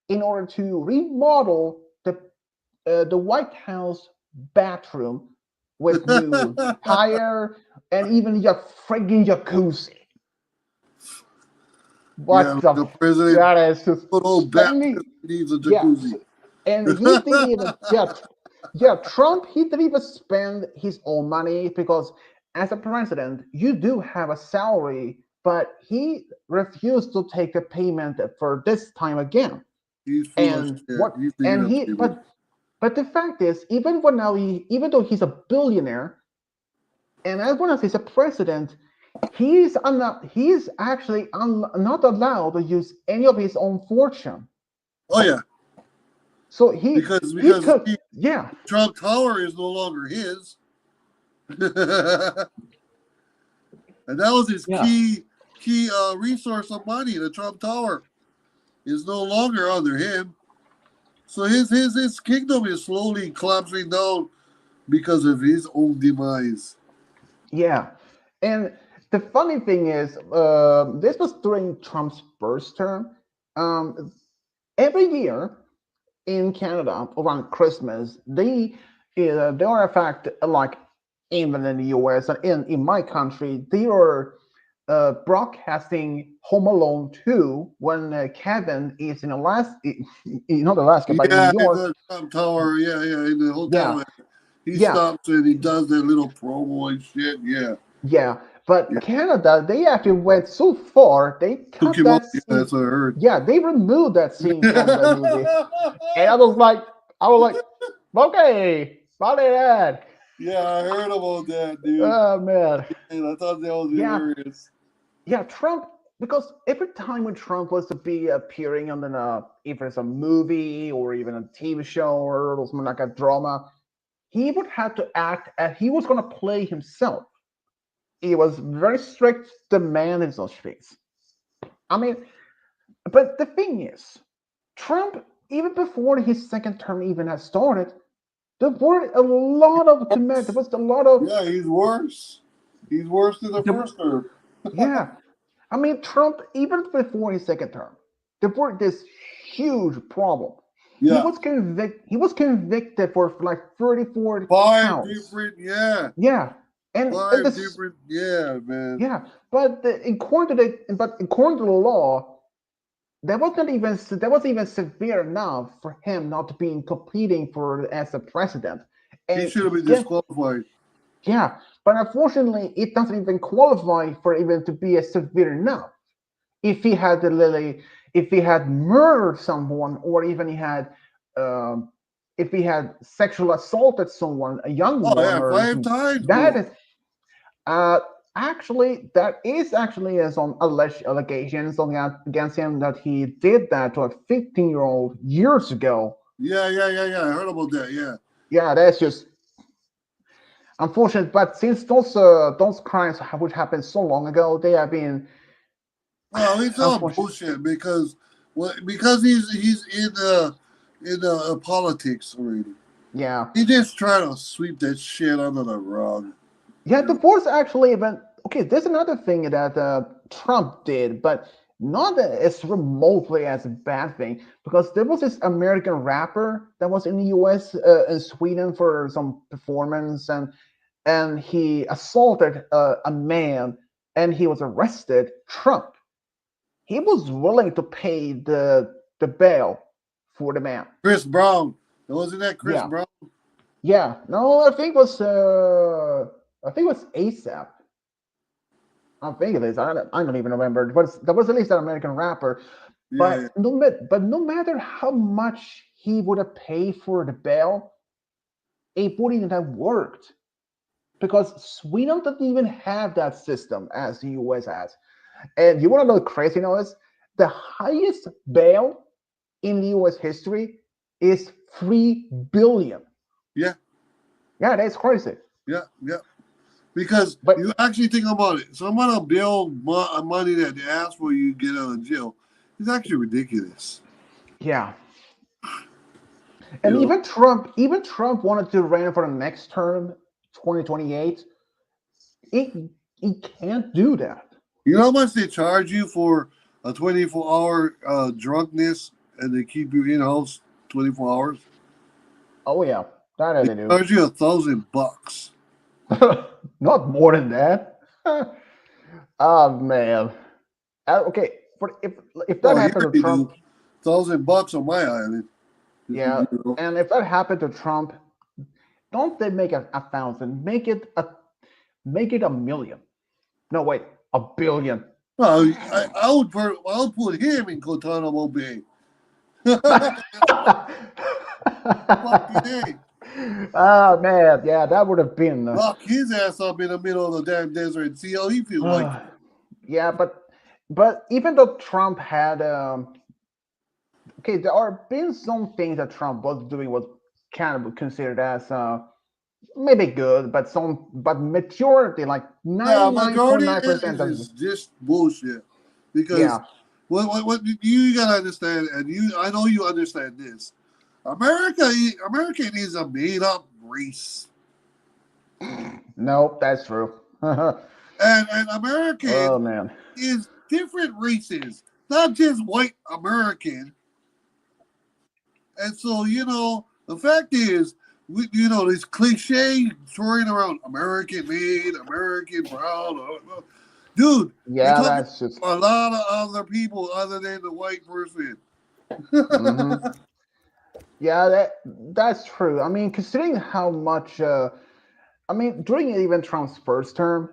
in order to remodel the White House bathroom with new tire and even your friggin' jacuzzi. Yeah, What like the? the president, That is just good old bat spending. needs a Yeah, jacuzzi. and he didn't even. Yeah. Trump. He didn't even spend his own money because as a president, you do have a salary, but he refused to take a payment for this time again. He's full of And shit. what? He's thinking And of he. stupid. But the fact is, even though he's a billionaire, and as well as he's a president, he's actually not allowed to use any of his own fortune. Oh yeah, So he because took yeah Trump Tower is no longer his, and that was his yeah key resource of money. The Trump Tower is no longer under him. So his kingdom is slowly collapsing down because of his own demise. yeah, and the funny thing is, this was during Trump's first term. Um, every year in Canada around Christmas, they are in fact like even in the US and in my country, they are broadcasting Home Alone 2 when Kevin is in Alaska, not Alaska, but in New Yeah, in York. the Trump Tower. Yeah, in the Yeah, hotel. He yeah, stops and he does that little promo and shit. Yeah, yeah. But yeah. Canada, they actually went so far, they Took cut him off. that Yeah, scene. that's what I heard. Yeah, they removed that scene from the movie. And I was like, okay, funny that. Yeah, I heard about that, dude. Oh man. And I thought that was Yeah, hilarious. yeah, Trump, because every time when Trump was to be appearing on if it's a movie or even a TV show or something like a drama, he would have to act as he was going to play himself. He was very strict demand in such things. I mean, but the thing is, Trump, even before his second term even had started, there were a lot of demand. There was a lot of, Yeah, he's worse. He's worse than the the, first term. yeah, I mean, Trump, even before his second term, there were this huge problem. He Yeah. was convicted for like 34 Five counts. different, yeah. Yeah, and Five this, different, yeah, man. yeah, but according to the law, that was even severe enough for him not to be competing for as a president. He And should have been yeah, disqualified. yeah, but unfortunately, it doesn't even qualify for even to be as severe enough. If he had if he had murdered someone, or even um, if he had sexual assaulted someone, a young Oh one, yeah, or five times, that bro. is, uh, Actually, that is actually some alleged allegations against him that he did that to a 15-year-old years ago. Yeah. I heard about that. Yeah. Yeah, that's just unfortunate. But since those crimes which happened so long ago, they have been Well, it's all unfortunate. bullshit because he's in politics already. Yeah, He just trying to sweep that shit under the rug. yeah. Divorce actually even okay. There's another thing that Trump did, but not as remotely as a bad thing because there was this American rapper that was in the U.S. In Sweden for some performance and he assaulted a man and he was arrested. Trump, he was willing to pay the bail for the man. Chris Brown, wasn't that Chris Yeah, Brown? yeah. No, I think it was ASAP. I think it is. I don't even remember. But that was at least an American rapper. Yeah. But no matter how much he would have paid for the bail, it wouldn't have worked because Sweden doesn't even have that system as the US has. And you want to know the crazy noise? The highest bail in the US history is 3 billion. Yeah. Yeah, that's crazy. Yeah. Because But you actually think about it, someone will bill money that they ask for you get out of jail. It's actually ridiculous. yeah. And You know? Even Trump wanted to run for the next term, 2028. He can't do that. You know how much they charge you for a 24-hour drunkenness, and they keep you in house 24 hours? Oh yeah, that They they do. charge you $1,000. Not more than that. Oh man. Okay, if that Oh, here happened they to Trump, do $1,000 on my island. yeah, You know? and if that happened to Trump, don't they make a thousand? Make it a million. No, wait, a billion. Well, I would put him in Guantanamo Bay. Fucking A. Oh man, yeah, that would have been. Lock his ass up in the middle of the damn desert and see how he feels like. Yeah, but even though Trump had okay, there are been some things that Trump was doing was kind of considered as maybe good, but majority like Yeah, majority 99.9% of is just bullshit. Because yeah. what you gotta understand, and I know you understand this. American is a made up race. No, that's true. And American Oh man. is different races, not just white American. And so, the fact is, this cliche throwing around American made, American proud. Dude, Yeah, that's just a lot of other people other than the white person. mhm. Yeah, that's true. I mean, considering how much during even Trump's first term,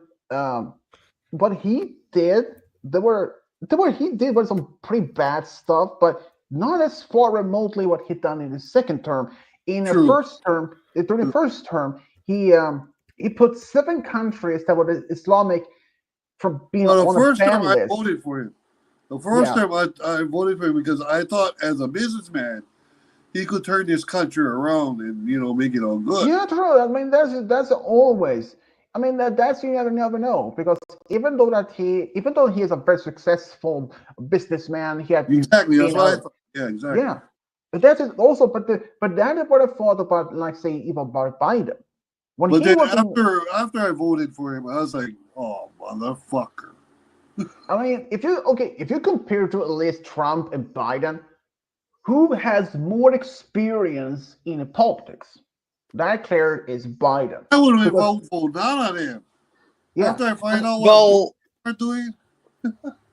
what he did, he did was some pretty bad stuff, but not as far remotely what he done in his second term. In the True. first term, during the first term, he put 7 countries that were Islamic from being Well, the on first a time ban I list. voted for him. The first Yeah. time I voted for him because I thought as a businessman, he could turn this country around and, make it all good. Yeah, true. I mean, that's always. I mean, that's you never know because even though he is a very successful businessman, he had Exactly. That's been what I out. thought. Yeah, exactly. Yeah, but that is also, but that is what I thought about, like say, even about Biden when But he then was in. after I voted for him, I was like, oh, motherfucker. I mean, if you compare to at least Trump and Biden, who has more experience in politics? That clear is Biden. I would have Because- voted down on him. Yeah, After I find out what Well, they're doing.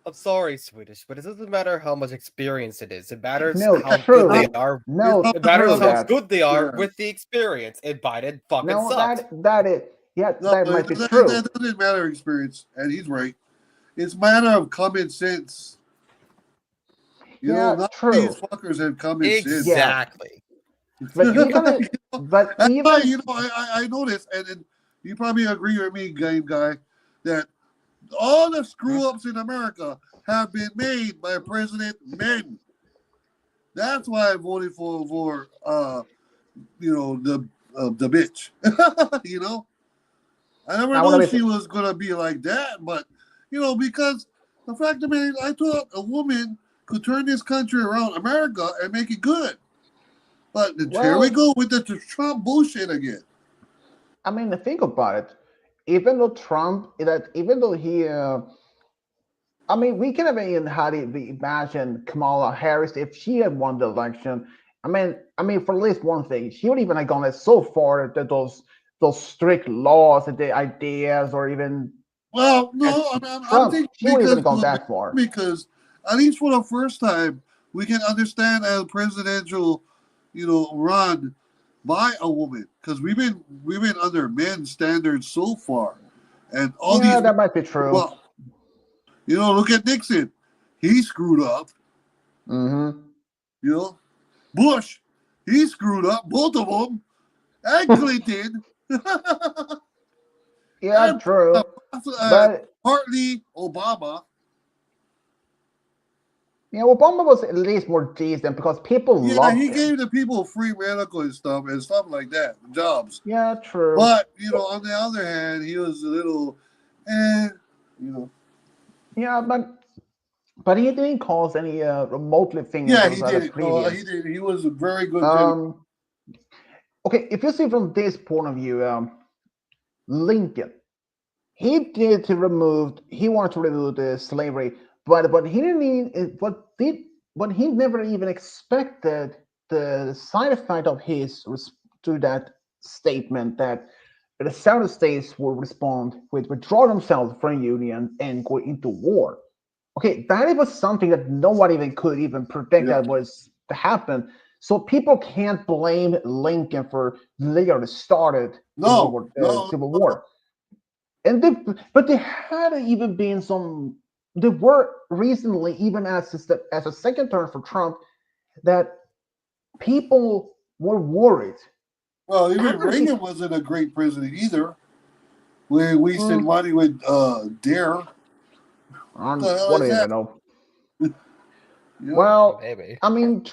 I'm sorry, Swedish, but it doesn't matter how much experience it is. It matters No, how true. good they are. no, It's It matters true how that. good they are Yeah. with the experience. And Biden fucking No, sucks. that is yeah, No, that but might be that, true. That doesn't matter experience, and he's right. It's a matter of common sense. Yeah, none true. of these fuckers have common sense. Exactly. But you gotta, but That's why, even I noticed, and you probably agree with me, game guy, that all the screw ups in America have been made by President men. That's why I voted for the bitch. you know, I never I want knew to she be. was gonna be like that, but because the fact of it, I thought a woman could turn this country around, America, and make it good. But here we Well, go with the Trump bullshit again. I mean, think about it. Even though Trump, that even though he, I mean, we can have even had it imagine Kamala Harris if she had won the election. I mean, for at least one thing, she would even have gone so far that those strict laws and the ideas, or even Well, as no, I Trump, think she would even have gone that far. at least for the first time we can understand a presidential, run by a woman because we've been under men's standards so far, and all Yeah, these that might be true. well, look at Nixon, he screwed up, Hmm. you know, Bush, he screwed up, both of them, and Clinton, Yeah, and true. uh, But partly Obama. yeah, Obama was at least more decent because people Yeah, loved he him. gave the people free medical and stuff like that, jobs. Yeah, true. But on the other hand, he was a little, eh, you know. Yeah, but he didn't cause any remotely thing as Yeah, a he result did of it. No, he previous. did. He was a very good general. Um, okay, if you see from this point of view, Lincoln, he wanted to remove the slavery, but he didn't even, but he never even expected the side effect of his to that statement that the southern states will respond with withdraw themselves from union and go into war. Okay, that was something that no one even could even predict Yeah. that was to happen. So people can't blame Lincoln for literally started the No, no, Civil no, no. War. But there had even been some. There were recently, even as a second term for Trump, that people were worried Well, even after he. Reagan wasn't a great president either. We wasted Mm, money with Dare. What the hell what do is you that? know? You know. Well, Maybe. I mean,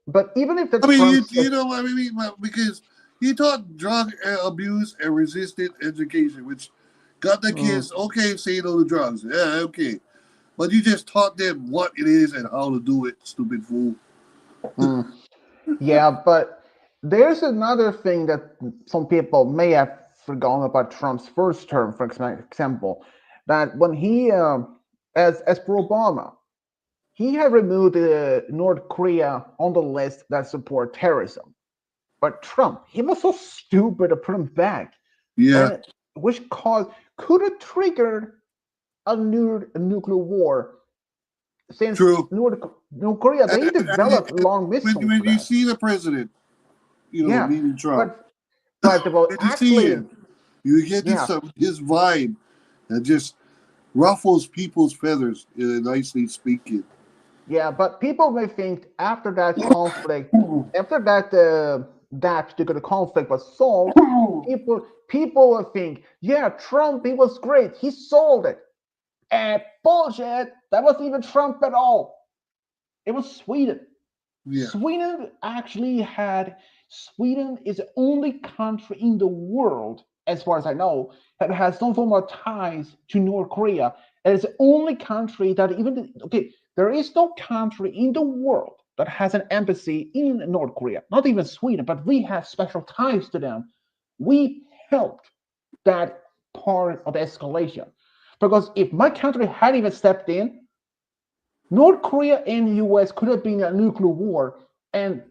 but even if the I mean, Trump you know, I mean, because he taught drug abuse and resistant education, which got the mm, kids okay say no to drugs. Yeah, okay. But you just taught them what it is and how to do it, stupid fool. mm, yeah, but there's another thing that some people may have forgotten about Trump's first term, for example, that when he, as for Obama, he had removed North Korea on the list that support terrorism. But Trump, he was so stupid to put him back, Yeah, and which could have triggered a nuclear war, since true. North Korea they developed And long missiles when for you that. see the president, Yeah, meeting Trump, but well, when you see actually, him, you get yeah, his vibe that just ruffles people's feathers, nicely speaking. yeah, but people may think after that conflict, after that particular conflict was solved, people will think, yeah, Trump, he was great, he solved it. And bullshit, that wasn't even Trump at all. It was Sweden. Yeah, Sweden actually had. Sweden is the only country in the world, as far as I know, that has some form of ties to North Korea. And it's the only country that even okay, there is no country in the world that has an embassy in North Korea. Not even Sweden, but we have special ties to them. We helped that part of the escalation. Because if my country had even stepped in, North Korea and the US could have been a nuclear war, and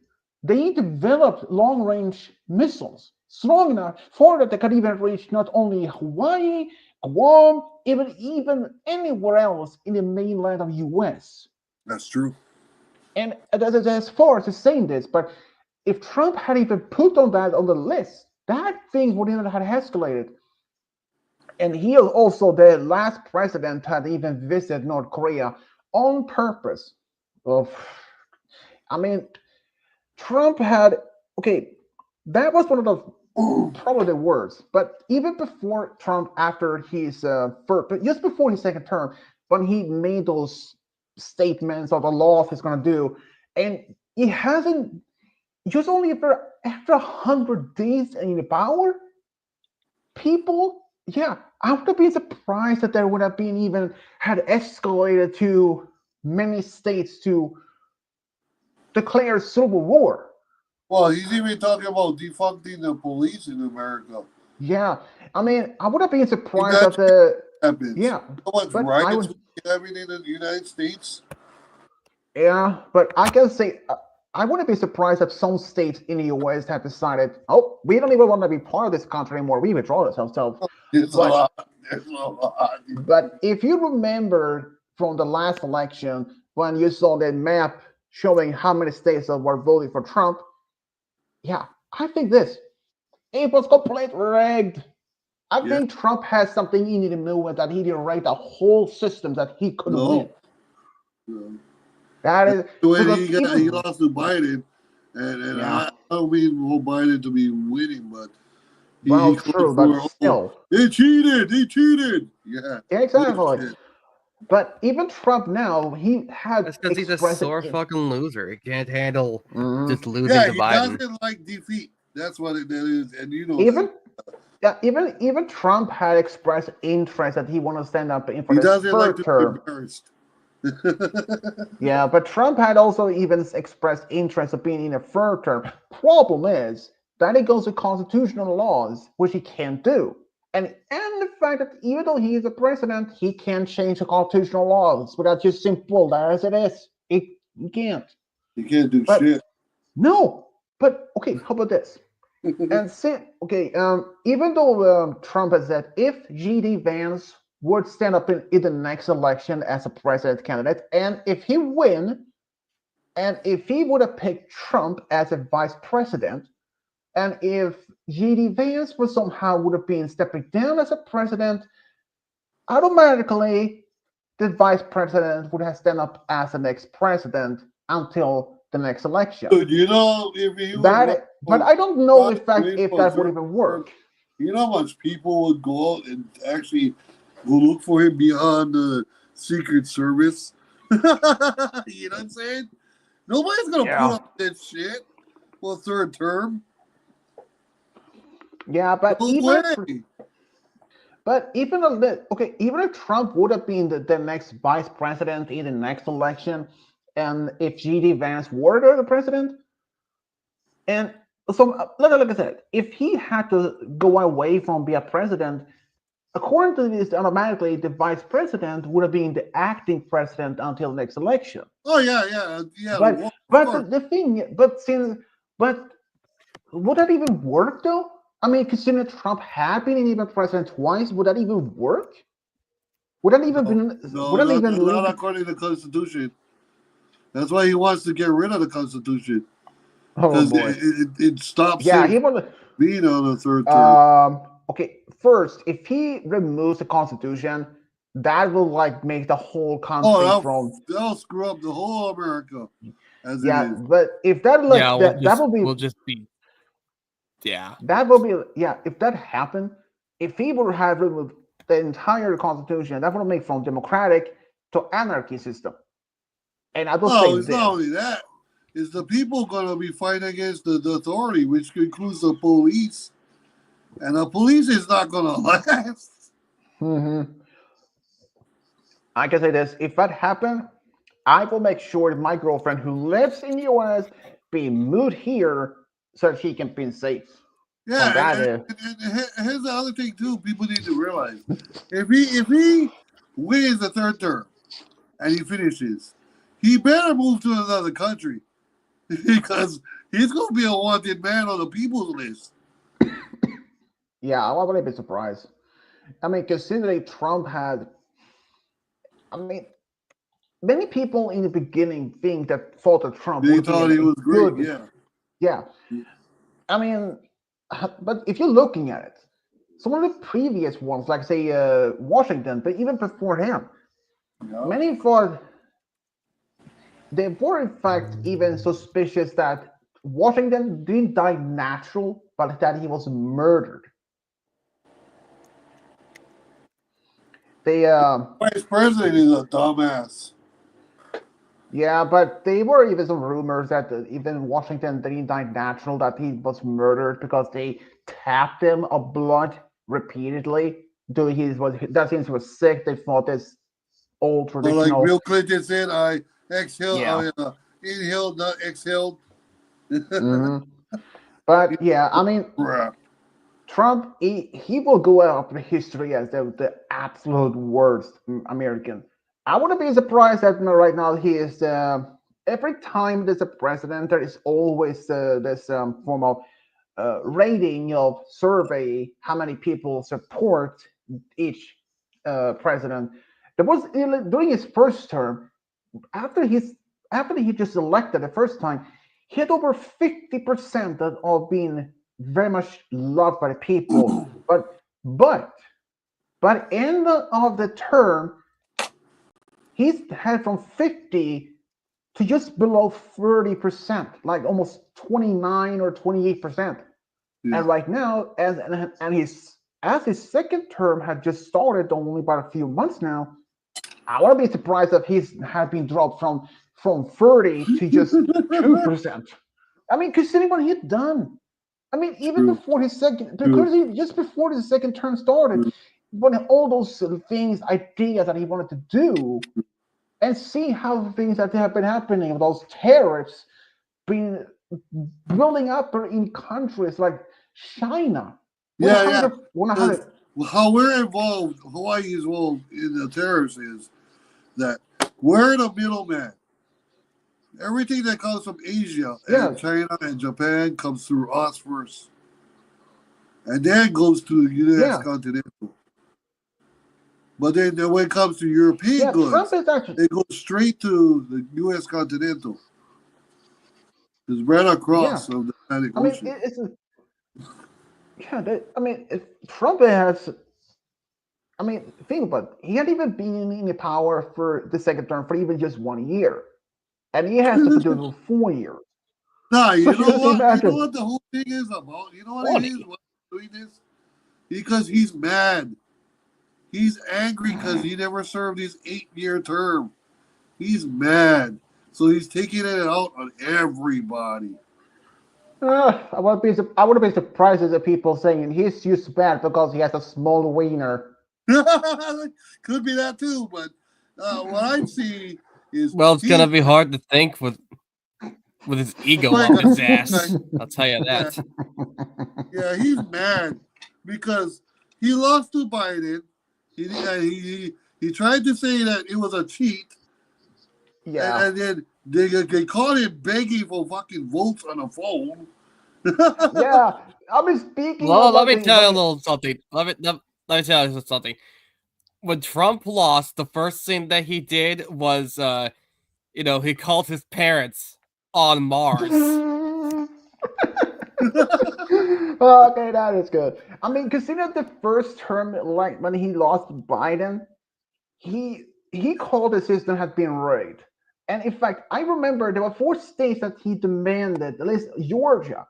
they developed long range missiles strong enough for that they could even reach not only Hawaii, Guam, even anywhere else in the mainland of US. that's true. And as far as saying this, but if Trump had even put on that on the list, that thing would even have escalated. And he was also the last president that even visited North Korea on purpose. Of, I mean, Trump had okay. That was one of the probably the worst. But even before Trump, after his first, but just before his second term, when he made those statements of the laws he's going to do, and he hasn't. Just only after 100 days in the power, people, yeah, I would have been surprised that there would have been even had escalated to many states to declare civil war. Well, he's even talking about defuncting the police in America. Yeah, I mean, I would have been surprised Imagine that the Happens. yeah, How much but I riots would we having in the United States? yeah, but I can say I wouldn't be surprised if some states in the U.S. have decided, oh, we don't even want to be part of this country anymore. We withdraw ourselves. There's a But- lot. There's a lot. But if you remember from the last election when you saw that map showing how many states that were voting for Trump, yeah, I think this it was completely rigged. I Yeah. think Trump has something in the movement that he didn't write the whole system that he could win. No. That is The way because he even- lost to Biden, and Yeah. I don't mean want Biden to be winning, but well, he called true, for, but still, they cheated. They cheated. Yeah. yeah, exactly. Bullshit. But even Trump now, he had That's because he's a expressed it sore in- fucking loser. He can't handle Mhm. just losing Yeah, to he Biden. doesn't like defeat. That's what it is, and you know even that. yeah, even Trump had expressed interest that he want to stand up in for He this doesn't like third to be term. embarrassed. Yeah, but Trump had also even expressed interest of being in a third term. Problem is that it goes to constitutional laws, which he can't do. And the fact that even though he is the president, he can't change the constitutional laws without just simple as it is. He can't. He can't do But- shit. No. But okay, how about this? And even though Trump has said if G.D. Vance would stand up in the next election as a president candidate, and if he win, and if he would have picked Trump as a vice president, and if G.D. Vance would somehow would have been stepping down as a president, automatically the vice president would have stand up as the next president until the next election. Dude, you know, if he would That, but I don't know Trump in fact win if for that would third even work. you know how much people would go out and actually go look for him beyond the Secret Service? You know what I'm saying? Nobody's gonna Yeah. put up that shit for a third term. Yeah, but No even way. even if Trump would have been the next vice president in the next election, and if G.D. Vance were the president, and so like I said, if he had to go away from being a president, according to this, automatically the vice president would have been the acting president until the next election. Oh yeah. But- of But course. but would that even work though? I mean, considering Trump had been even president twice, would that even work? Would that even No, would that not, even not according to the Constitution. That's why he wants to get rid of the Constitution oh because boy. it stops Yeah, him he would. being on the third term. Okay, first, if he removes the Constitution, that will like make the whole country from that'll screw up the whole America as it yeah. is. But if that like Yeah, that will be we'll just be. Yeah. that will be yeah. If that happened, if he would have removed the entire Constitution, that would make from democratic to anarchy system. And I will No, say it's this. not only that. It's the people going to be fighting against the authority, which includes the police. And the police is not going to last. Mhm. I can say this: if that happened, I will make sure that my girlfriend, who lives in the U.S., be moved here so that she can be safe. Yeah, that and here's the other thing too. People need to realize if he wins the third term and he finishes, he better move to another country because he's going to be a wanted man on the people's list. Yeah, I wouldn't be surprised. I mean, considering Trump had, I mean, many people in the beginning think that thought that Trump They would be thought a he was great. good- Yeah, Yeah. I mean, but if you're looking at it, some of the previous ones, like say Washington, but even before him, many thought they were in fact even suspicious that Washington didn't die natural but that he was murdered. They Vice president is a dumbass. Yeah, but there were even some rumors that even Washington didn't die natural, that he was murdered because they tapped him of blood repeatedly. Doing his was that since he was sick, they thought this old So like traditional. Bill Clinton said, I exhaled, Yeah. inhaled, not exhaled. Mhm. But yeah, I mean, Bruh. Trump, he will go out in history as the absolute worst American. I wouldn't be surprised that right now he is. Every time there's a president, there is always this form of rating of survey how many people support each president. There was during his first term, after he's after he just elected the first time, he had over 50% of being very much loved by the people. But by the end of the term, he's had from 50 to just below 30%, like almost 29 or 28%. Yeah. And right now, as his second term had just started only about a few months now, I wouldn't be surprised if he's had been dropped from 30 to just 2%. I mean, considering what he'd done. I mean, even True. before his second, True. because just before his second term started, when all those things, ideas that he wanted to do, and see how things that have been happening, those tariffs being building up in countries like China. Yeah. 100. How we're involved, Hawaii is involved in the terrorists is that we're the middleman. Everything that comes from Asia Yeah. and China and Japan comes through us first. And then goes to the U.S. Yeah. continental. But then when it comes to European Yeah, goods, Trump is actually. it goes straight to the U.S. continental. It's right across of the Atlantic I mean, Ocean. Trump has. I mean, think about it. He hadn't even been in the power for the second term for even just 1 year, and he has to do it for 4 years. Nah, you So know just what? imagine. You know what the whole thing is about? You know what it is? Why he's doing this? Because he's mad. He's angry because he never served his 8-year term. He's mad. So he's taking it out on everybody. I wouldn't be surprised if people saying he's just bad because he has a small wiener. Could be that too, but what I see is Well, it's gonna be hard to think with his ego up his ass. I'll tell you that. Yeah, he's mad because he lost to Biden. He tried to say that it was a cheat. Yeah. And then they caught him begging for fucking votes on the phone. Yeah. I mean, speaking Well, of let me tell you a little something. Let me tell you something. When Trump lost, the first thing that he did was, he called his parents on Mars. Okay, that is good. I mean, consider the first term, like when he lost Biden, he called the system has been rigged. And in fact, I remember there were 4 states that he demanded, at least Georgia,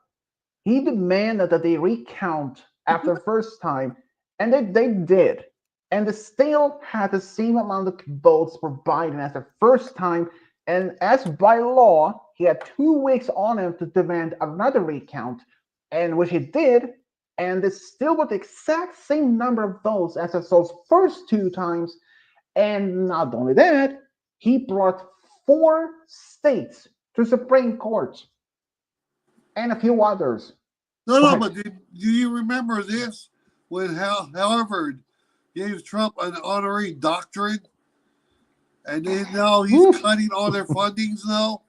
he demanded that they recount after the first time, and they did. And they still had the same amount of votes for Biden as the first time. And as by law, he had 2 weeks on him to demand another recount, and which he did. And it's still with the exact same number of votes as those first 2 times. And not only that, he brought 4 states to Supreme Court and a few others. No, but do you remember this? When Harvard gave Trump an honorary doctorate, and then now he's cutting all their fundings now?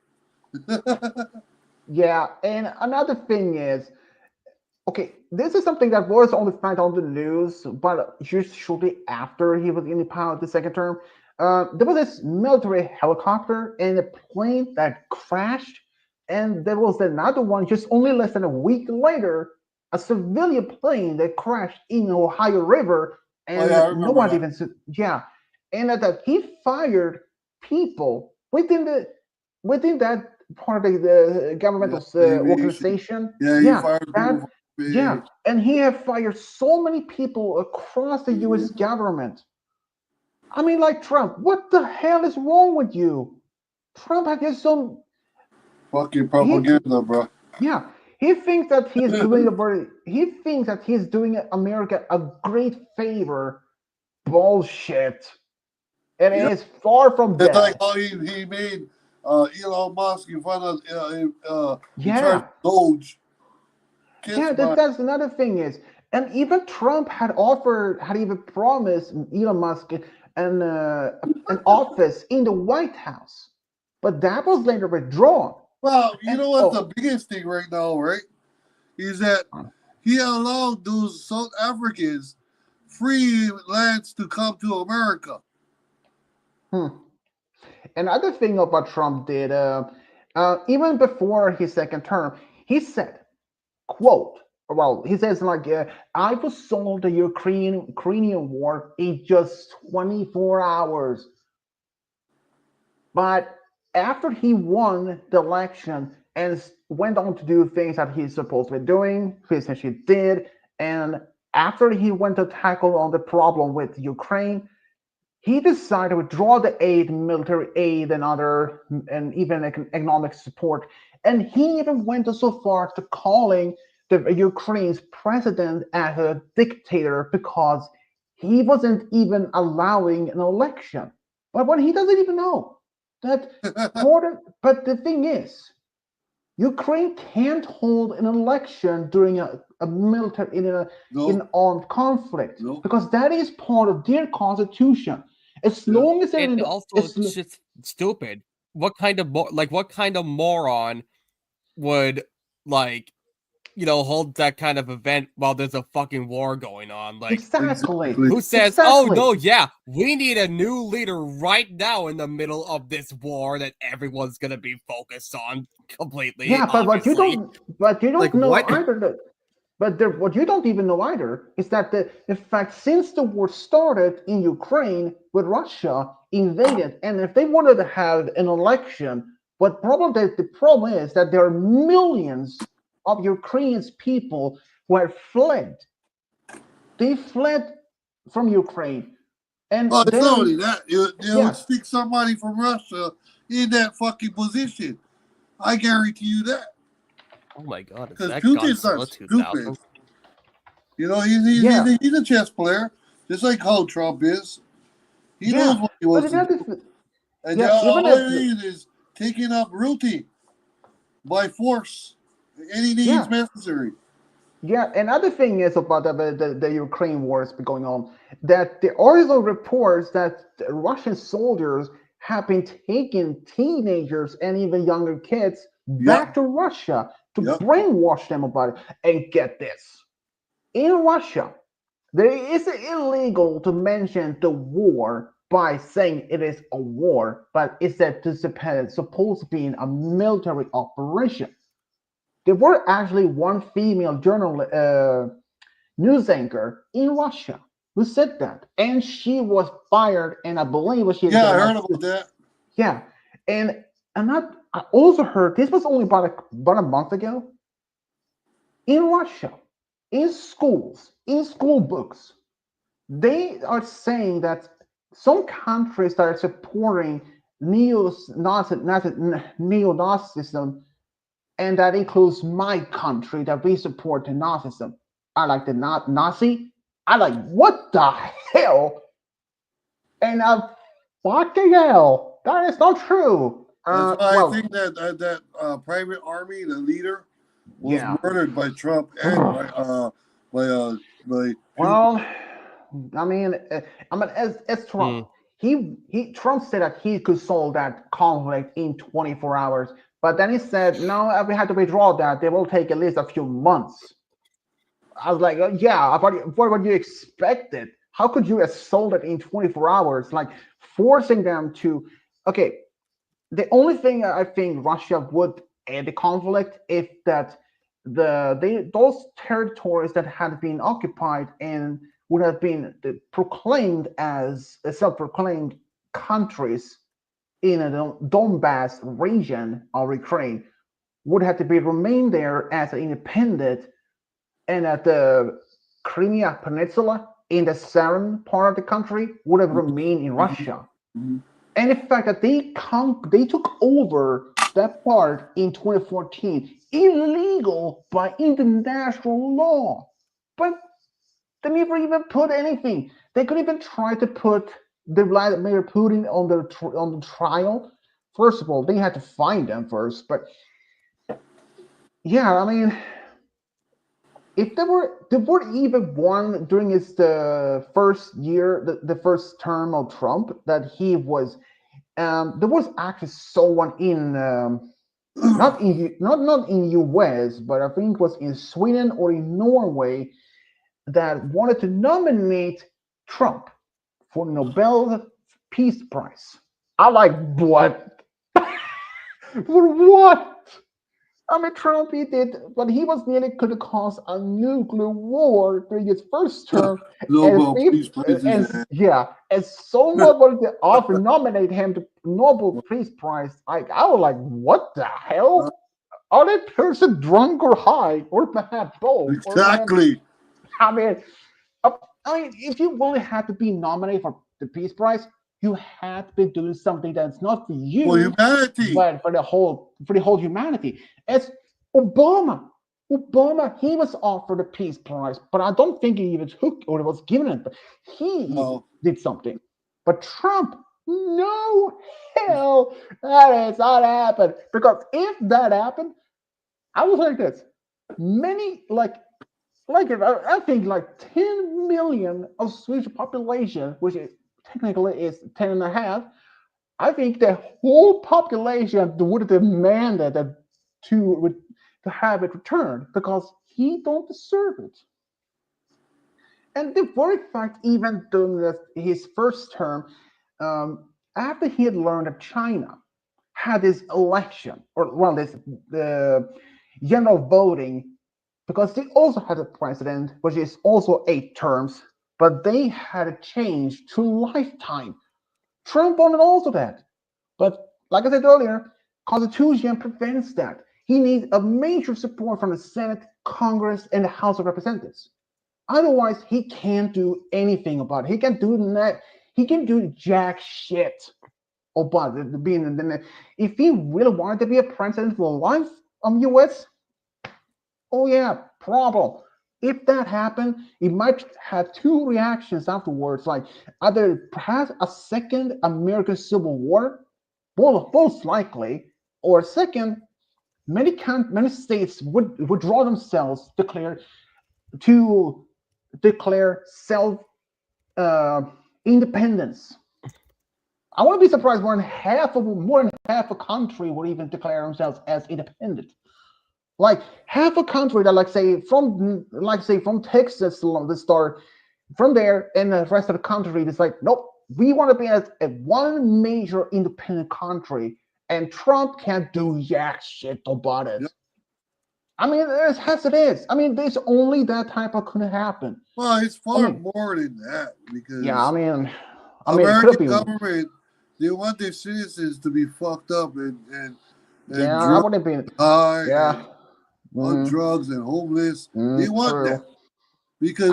Yeah, and another thing is, okay, this is something that was only found on the news, but just shortly after he was in the power the second term, there was this military helicopter and a plane that crashed, and there was another one just only less than a week later, a civilian plane that crashed in Ohio River, and no one even said, and that he fired people within that part of the governmental organization. He fired people. Yeah, and he have fired so many people across the U.S. Mhm. government. I mean, like Trump, what the hell is wrong with you? Trump had just some. Fucking He, propaganda, bro. yeah, he thinks that he's doing a very. He thinks that he's doing America a great favor. Bullshit. It Yeah. is far from It's like that. how he made Elon Musk in front of in charge Yeah, of Doge. Kiss yeah. my That's another thing is, and even Trump had even promised Elon Musk an office in the White House, but that was later withdrawn. well, you And know what's the oh, biggest thing right now, right? Is that he allowed those South Africans free lands to come to America. hmm. Another thing about Trump did, even before his second term, he said, "quote." Well, he says like, "I was sold the Ukrainian war in just 24 hours." But after he won the election and went on to do things that he's supposed to be doing, he essentially did, and after he went to tackle on the problem with Ukraine, he decided to withdraw the aid, military aid, and even economic support. And he even went so far to calling the Ukraine's president as a dictator because he wasn't even allowing an election. But what he doesn't even know that but the thing is, Ukraine can't hold an election during a military in No, an armed conflict no. because that is part of their constitution. As Yeah. long as they're And in also, it's just stupid. What kind of what kind of moron would like hold that kind of event while there's a fucking war going on? Like, exactly, Exactly. who says, "Oh exactly. no, yeah, we need a new leader right now in the middle of this war that everyone's gonna be focused on completely"? Yeah, but Obviously, but you like don't know what? either. What you don't even know either is that in fact, since the war started in Ukraine with Russia invaded, and if they wanted to have an election, but probably the problem is that there are millions of Ukrainians people who have fled. They fled from Ukraine, and Well, it's not then only that. They would yeah, stick somebody from Russia in that fucking position. I guarantee you that. Oh my god, is Because that Putin's not Godzilla stupid. 2000? You know, yeah, he's a chess player, just like how Trump is. He knows yeah. what he But wants to another, do. And yeah, even all if he needs is taking up Ruti by force. Any means yeah, necessary. yeah, another thing is about the Ukraine wars going on that there are also reports that the Russian soldiers have been taking teenagers and even younger kids Yep, back to Russia to yep. brainwash them about it. And get this, in Russia, there is illegal to mention the war by saying it is a war, but it's that this is supposed to be a military operation. There were actually one female news anchor in Russia who said that, and she was fired, and I believe she Yeah, got I about heard about that. yeah, and I also heard this was only about a month ago in Russia, in school books, they are saying that some countries that are supporting neo-Nazism, and that includes my country that we support the Nazism. I like the Nazi. I like what the hell? And fucking hell, that is not true. That's why I think Well, that private army, the leader, was yeah. murdered by Trump and by by Putin. Well, I mean, as Hmm. Trump, he Trump said that he could solve that conflict in 24 hours, but then he said no, we have to withdraw that. They will take at least a few months. I was like, yeah, what would you expected? How could you have sold it in 24 hours? Like forcing them to, okay, the only thing I think Russia would end the conflict if that those territories that had been occupied and would have been proclaimed as self-proclaimed countries in a Donbass region of Ukraine would have to be remain there as an independent and at the Crimea Peninsula in the southern part of the country would have remained in Russia. Mhm. And the fact that they took over that part in 2014, illegal by international law. But they never even put anything. They could even try to put the Vladimir Putin on the trial. First of all, they had to find them first. But yeah, I mean, if there were even one during his the first year, the first term of Trump that he was there was actually someone in not in US, but I think it was in Sweden or in Norway that wanted to nominate Trump for Nobel Peace Prize. I'm like, what? For what? I mean, Trump, he did, but he was nearly could have caused a nuclear war during his first term. Nobel and, Peace Prize and is yeah, and someone wanted to offer nominate him to Nobel Peace Prize. I was like, what the hell? Are that person drunk or high, or perhaps both? exactly. I mean, I mean, if you really had to be nominated for the Peace Prize, you had to be doing something that's not for you, For humanity. but for the whole humanity. It's Obama. Obama, he was offered a Peace Prize, but I don't think he even took or was given it. But he No. did something. But Trump, no, hell, that is not happen. Because if that happened, I was like this. Many I think like 10 million of Swedish population, which is technically is 10 and a half. I think the whole population would have demanded that to have it returned because he don't deserve it. And the very fact, even during his first term, after he had learned that China had this election, or well, this the general voting, because they also had a president, which is also 8 terms, but they had a change to lifetime. Trump wanted also that, but like I said earlier, Constitution prevents that. He needs a major support from the Senate, Congress, and the House of Representatives. Otherwise, he can't do anything about it. He can do that. He can do jack shit about it, being in the. If he really wanted to be a president for life of U.S., oh yeah, problem. If that happened, it might have two reactions afterwards, like either perhaps a second American Civil War, most likely, or second, many states would withdraw themselves, to declare self independence. I wouldn't be surprised more than half a country would even declare themselves as independent. Like half a country that, from Texas to the start, from there, and the rest of the country is like, nope, we want to be a one major independent country, and Trump can't do jack shit about it. Yep. I mean, as it is. I mean, there's only that type of could happen. Well, it's far more than that because American government, they want their citizens to be fucked up and I would have been high on drugs and homeless. They want that because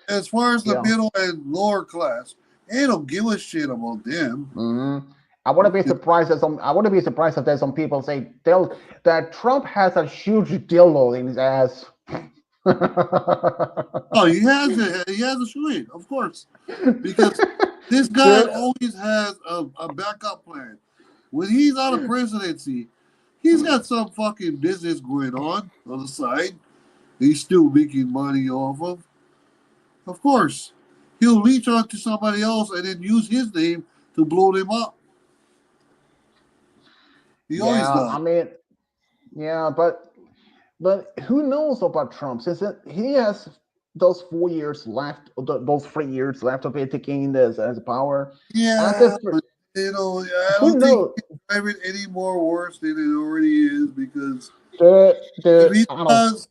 as far as the middle and lower class, they don't give a shit about them. I wouldn't be surprised if there's some people say that Trump has a huge dildo in his ass. Oh, he has it. He has a swing, of course, because this guy always has a backup plan. When he's out of presidency, he's got some fucking business going on the side. He's still making money off of. Of course, he'll reach out to somebody else and then use his name to blow them up. He always does. I mean, but who knows about Trump? Since he has those 4 years left, those 3 years left of it taking this as power. Yeah, but, I don't think he can drive it any more worse than it already is because if he does,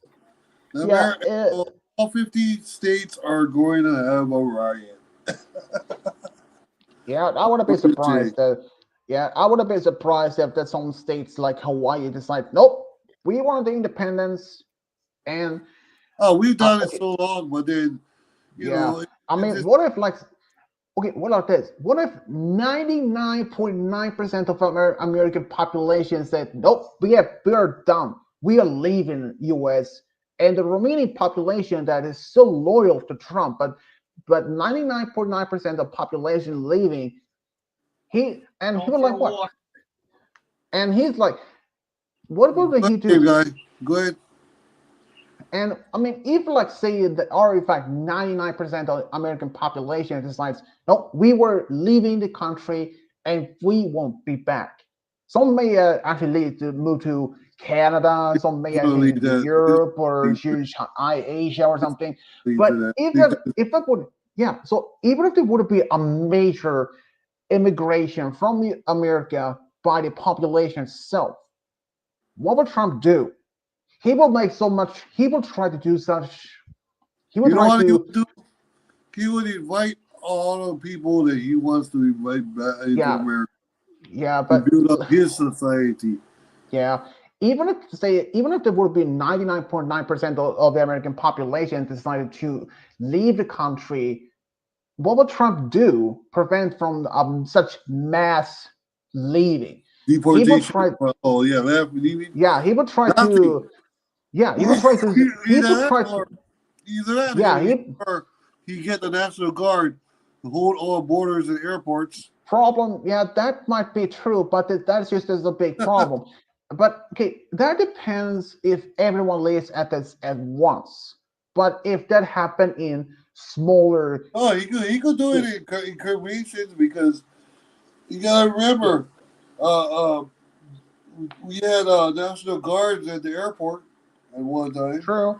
all 50 states are going to have a riot. I wouldn't be surprised I would have been surprised if that some states like Hawaii decide, nope, we want the independence, and Oh, we've done it okay. so long, but then you Yeah. know, I it's mean, just, what if like, okay, what about this? What if 99.9% of American population said, nope, we are done. We are leaving US, and the remaining population that is so loyal to Trump, but 99.9% of population leaving, he Go was for like, a what? walk. And he's like, what go will he ahead, do? guy. Go ahead. And I mean, if like say that, or in fact, 99% of American population decides, no, we were leaving the country and we won't be back. Some may actually leave to move to Canada. Some may Gonna actually leave to that. Europe or Leave, to Asia or something. leave to But that. if that would, yeah. So even if there would be a major immigration from America by the population itself, what would Trump do? He will make so much. He will try to do such. He will You know try what he to, would do? He would invite all the people that he wants to invite back into yeah, America yeah, to but build up his society. yeah. Even if there would be 99.9% of the American population decided to leave the country, what would Trump do? Prevent from such mass leaving? He would Deportation. try. Oh yeah, that leaving. Yeah, he would try Nothing. to. Yeah, he would try to. He Either would that try or to. either that Yeah, he or he get the National Guard to hold all borders and airports. problem. Yeah, that might be true, but that's just as a big problem. But okay, that depends if everyone leaves at this at once. But if that happened in smaller, Oh, he could do it in incurvations because you gotta yeah, remember, uh, we had National Guards at the airport at one time. true.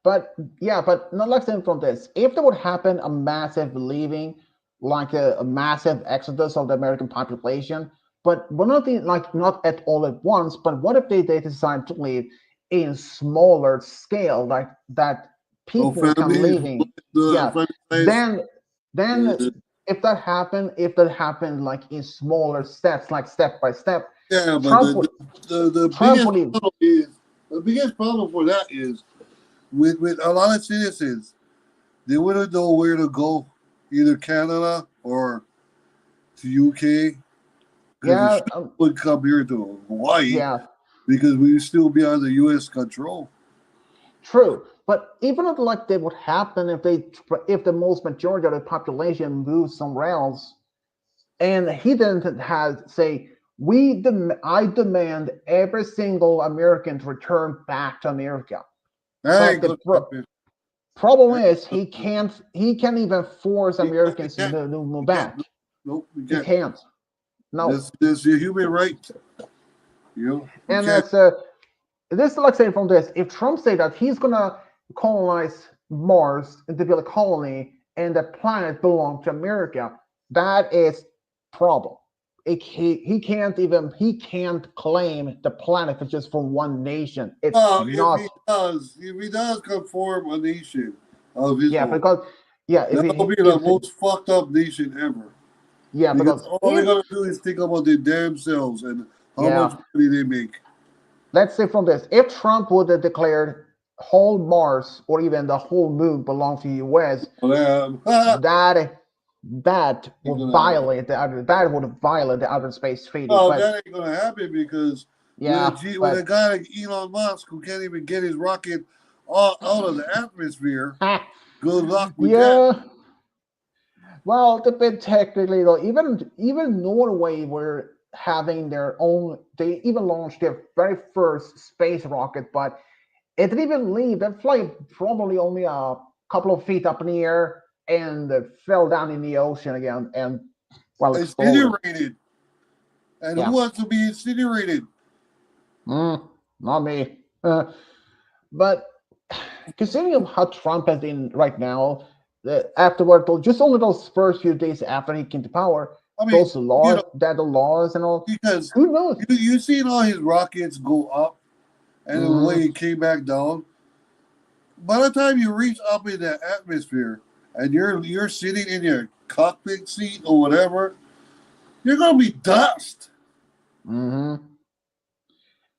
But yeah, but not let's think from this. If there would happen a massive leaving, like a massive exodus of the American population, but one of the like not at all at once, but what if they decide to leave in smaller scale, like that Oh, people can family, leaving? the Yeah, family size. then then Uh, if that happened like in smaller steps, like step by step, yeah, but Trump would the Trump biggest would even, problem is the biggest problem for that is with a lot of citizens, they wouldn't know where to go, either Canada or to UK, because the yeah, ship would come here to Hawaii yeah. because we would still be under U.S. control. True, but even if like that would happen if the most majority of the population moves somewhere else, and he then has say I demand every single American to return back to America. That But ain't the gonna happen. problem That is ain't he can't even force gonna, he Americans to can't. move He can't. back. Nope. He He can't. can't. No, That's your human right. You know. You and can't. that's this is like saying from this, if Trump say that he's gonna colonize Mars and to build a colony and the planet belong to America, that is problem. He can't claim the planet is just for one nation. It's not. If he does conform a nation of his Yeah, own, because yeah, that'll be the most fucked up nation ever. yeah, Because because all they're if gonna do is think about their damn selves and how much yeah, money they make. let's say from this, if Trump would have declared whole Mars or even the whole moon belongs to the US, Well, that ain't would gonna happen. violate the outer space treaty. No, But that ain't gonna happen because yeah, with a but guy like Elon Musk who can't even get his rocket out of the atmosphere, good luck with that. yeah. Well, to be technically though, even Norway were having their own. They even launched their very first space rocket, but it didn't even leave. That flight probably only a couple of feet up in the air and fell down in the ocean again and well exploded. Incinerated. And who Yeah, wants to be incinerated? not me. But considering how Trump has been right now, afterward, just only those first few days after he came to power, I mean, those laws, the laws and all, because who knows? you seen all his rockets go up and the way Mhm. he came back down. By the time you reach up in the atmosphere and you're sitting in your cockpit seat or whatever, you're gonna be dust. Mm-hmm.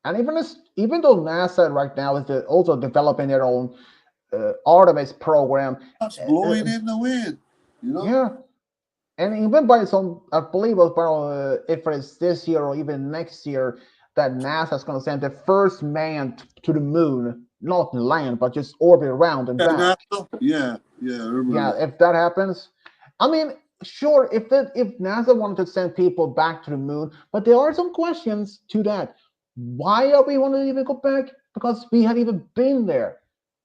And even though NASA right now is also developing their own Artemis program. That's blowing in the wind. You know? Yeah, and even by some, I believe it was by, if it's this year or even next year, that NASA's going to send the first man to the moon, not land, but just orbit around and back. Yeah, I remember. Yeah, if that happens, I mean, sure, if NASA wanted to send people back to the moon, but there are some questions to that. Why are we want to even go back? Because we had even been there.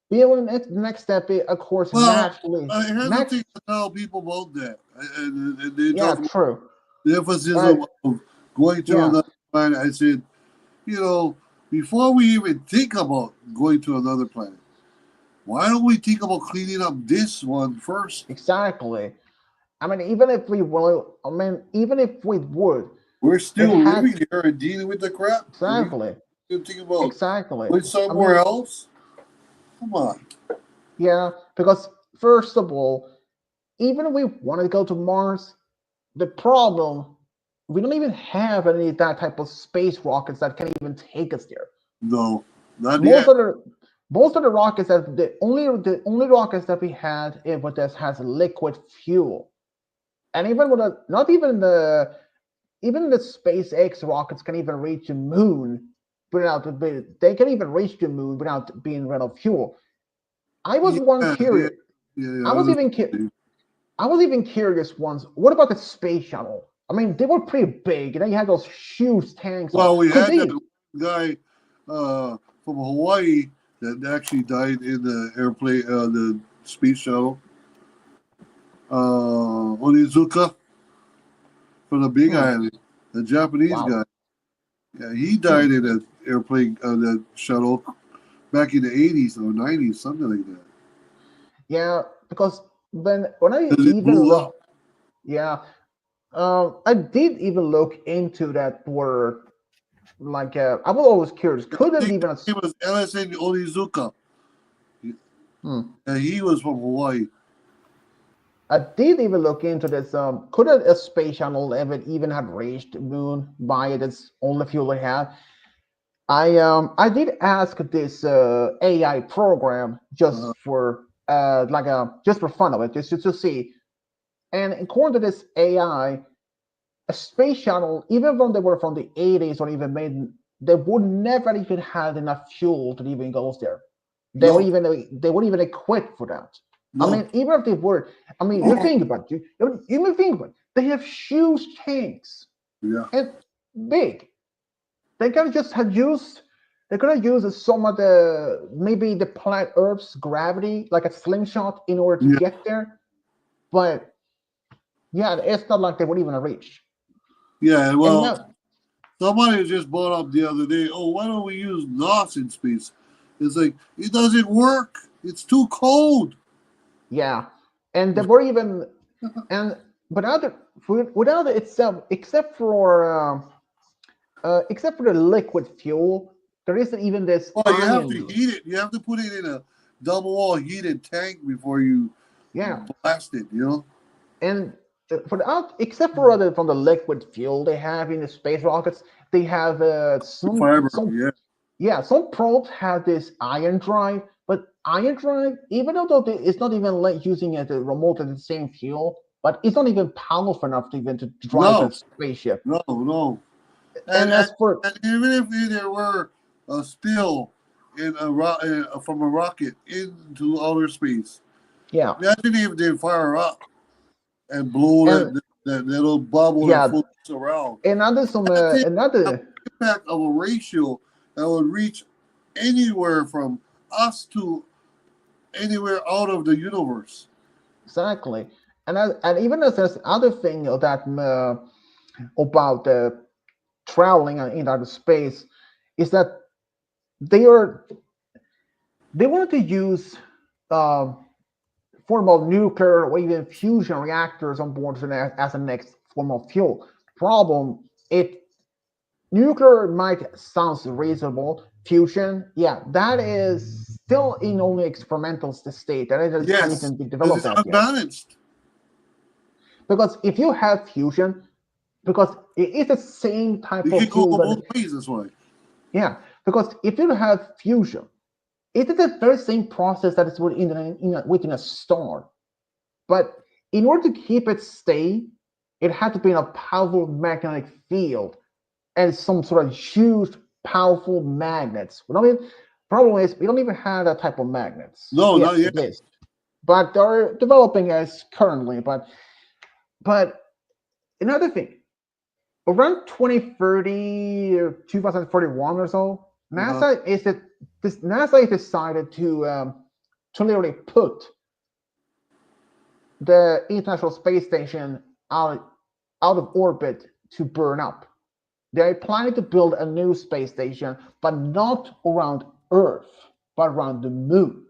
The next step, of course, naturally. Here's the thing to tell people about that, and they talk about true. the emphasis of going to another planet. I said, before we even think about going to another planet, why don't we think about cleaning up this one first? Exactly. I mean, even if we would, we're still living here and dealing with the crap. Exactly. You think about exactly. Going somewhere else. Come on. Yeah, because first of all, even if we want to go to Mars, the problem, we don't even have any of that type of space rockets that can even take us there. No, not yet. Most of the rockets the only rockets that we had with this has liquid fuel, and even with even the SpaceX rockets can even reach the moon they can even reach the moon without being rid of fuel. I was curious. I was even curious once. What about the space shuttle? I mean, they were pretty big, and they had those huge tanks. Well, we had that guy from Hawaii that actually died in the airplane, the space shuttle. Onizuka from the Big Island, the Japanese guy. Yeah, he died in an airplane, the shuttle, back in the 80s or 90s, something like that. Yeah, because when I even look, I did even look into that word. Like, I was always curious. Couldn't even. It was LSN Onizuka. And he was from Hawaii. I did even look into this. Could a space shuttle ever even have reached the moon by its only fuel it had? I did ask this AI program just for just for fun of it, just to see. And according to this AI, a space shuttle, even when they were from the 80s or even made, they would never even have enough fuel to even go there. They were even equipped for that. No. I mean, even if they were, I mean, you think about it. You think about it. They have huge tanks. Yeah. And big. They could just have used. They could have used some of maybe the planet Earth's gravity, like a slingshot, in order to get there. But yeah, it's not like they would even reach. Yeah, well, somebody just brought up the other day, why don't we use NOS in space? It's like, it doesn't work. It's too cold. Yeah, and there were even, without it itself, except for the liquid fuel, there isn't even this. Well, you have to heat it. You have to put it in a double wall heated tank before you blast it. And except for from the liquid fuel they have in the space rockets, they have some fiber. Some probes have this ion drive, but ion drive, even though it's not even like using it remote at the same fuel, but it's not even powerful enough to even to drive a spaceship. No. And even if there were a spill from a rocket into outer space, imagine if they fire up and blow that little bubble that floats around. Another impact of a ratio that would reach anywhere from us to anywhere out of the universe. Exactly, and even as there's other thing that about traveling in outer space is that they wanted to use form of nuclear or even fusion reactors on board as a next form of fuel. Problem, nuclear might sound reasonable. Fusion, that is still in only experimental state. That is anything being developed. It's unbalanced. Because if you have fusion, because it is the same type of fuel. Both ways, that's why. Yeah, because if you have fusion, it is the very same process that is within a star. But in order to keep it stay, it had to be in a powerful magnetic field and some sort of huge, powerful magnets. We don't even, problem is, we don't even have that type of magnets. No, Yes, not yet. exist, but they're developing as currently. But another thing, around 2030 or 2041 or so, NASA has decided to literally put the International Space Station out of orbit to burn up. They're planning to build a new space station, but not around Earth, but around the moon.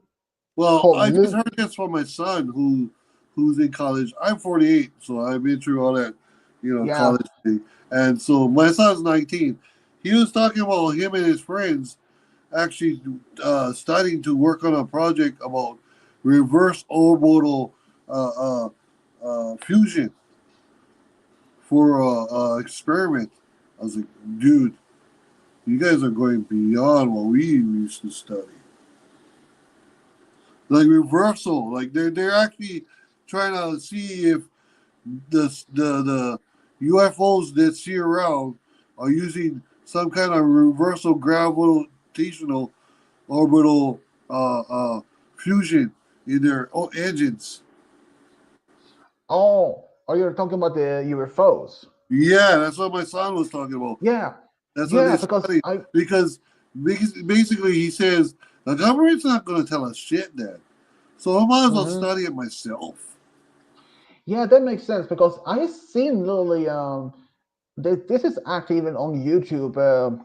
Well, Called I just Moon. heard this from my son who's in college. I'm 48, so I've been through all that, Yeah. college thing. And so my son's 19. He was talking about him and his friends actually studying to work on a project about reverse orbital fusion for experiment. I was like, dude, you guys are going beyond what we used to study. Like reversal, like they're actually trying to see if the UFOs that see around are using some kind of reversal gravitational orbital fusion in their engines. Oh, you're talking about the UFOs? Yeah, that's what my son was talking about. Yeah, That's what yeah, they because studied. Because basically he says the government's not going to tell us shit, Dad. So I might as well Mhm. study it myself. Yeah, that makes sense because I seen literally this is actually even on YouTube.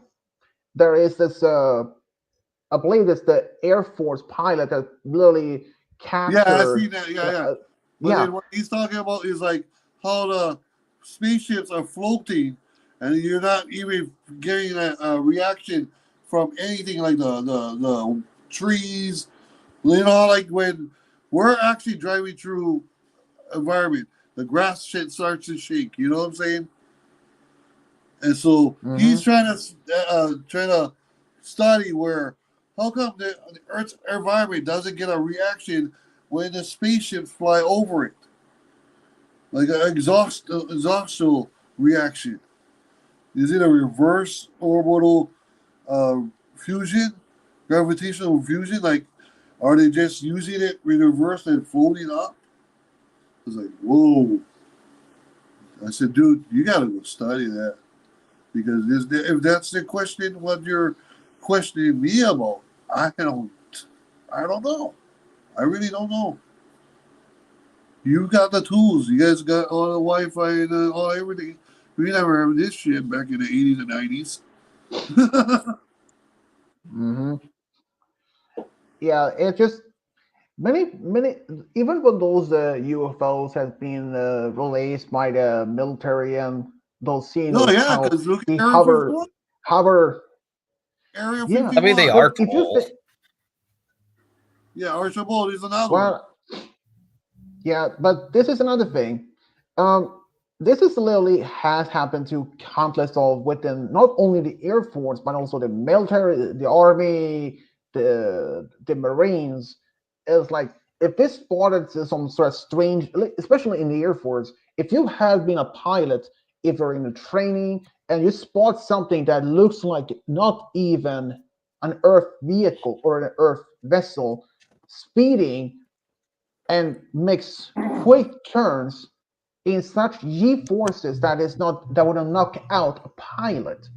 There is this I believe it's the Air Force pilot that literally Yeah, I captured see that. Yeah. But yeah. then what he's talking about is like how the spaceships are floating, and you're not even getting a reaction from anything like the trees. Like when we're actually driving through environment, the grass shit starts to shake. You know what I'm saying? And so he's Mhm. trying to study where how come the Earth's environment doesn't get a reaction when the spaceships fly over it, like an exhaustal reaction. Is it a reverse orbital uh, fusion, gravitational fusion? Like, are they just using it in reverse and floating up? I was like, whoa. I said, dude, you gotta go study that. Because if that's the question, what you're questioning me about, I don't know. I really don't know. You got the tools. You guys got all the Wi-Fi and all everything. We never had this shit back in the 80s and 90s. Mhm. Yeah, it's just many even when those UFOs has been released by the military and those seeing No, those yeah, how because look they at Area 51. hover. Area Yeah, I mean, they 51. are but if you cool. think, Yeah, Archibald is another one. well, yeah, but this is another thing. Um, this is literally has happened to countless of within not only the Air Force but also the military, the Army, the Marines. It's like if this spotted some sort of strange, especially in the Air Force, if you have been a pilot, if you're in a training and you spot something that looks like not even an Earth vehicle or an Earth vessel speeding and makes quick turns in such G forces that would knock out a pilot. Oh,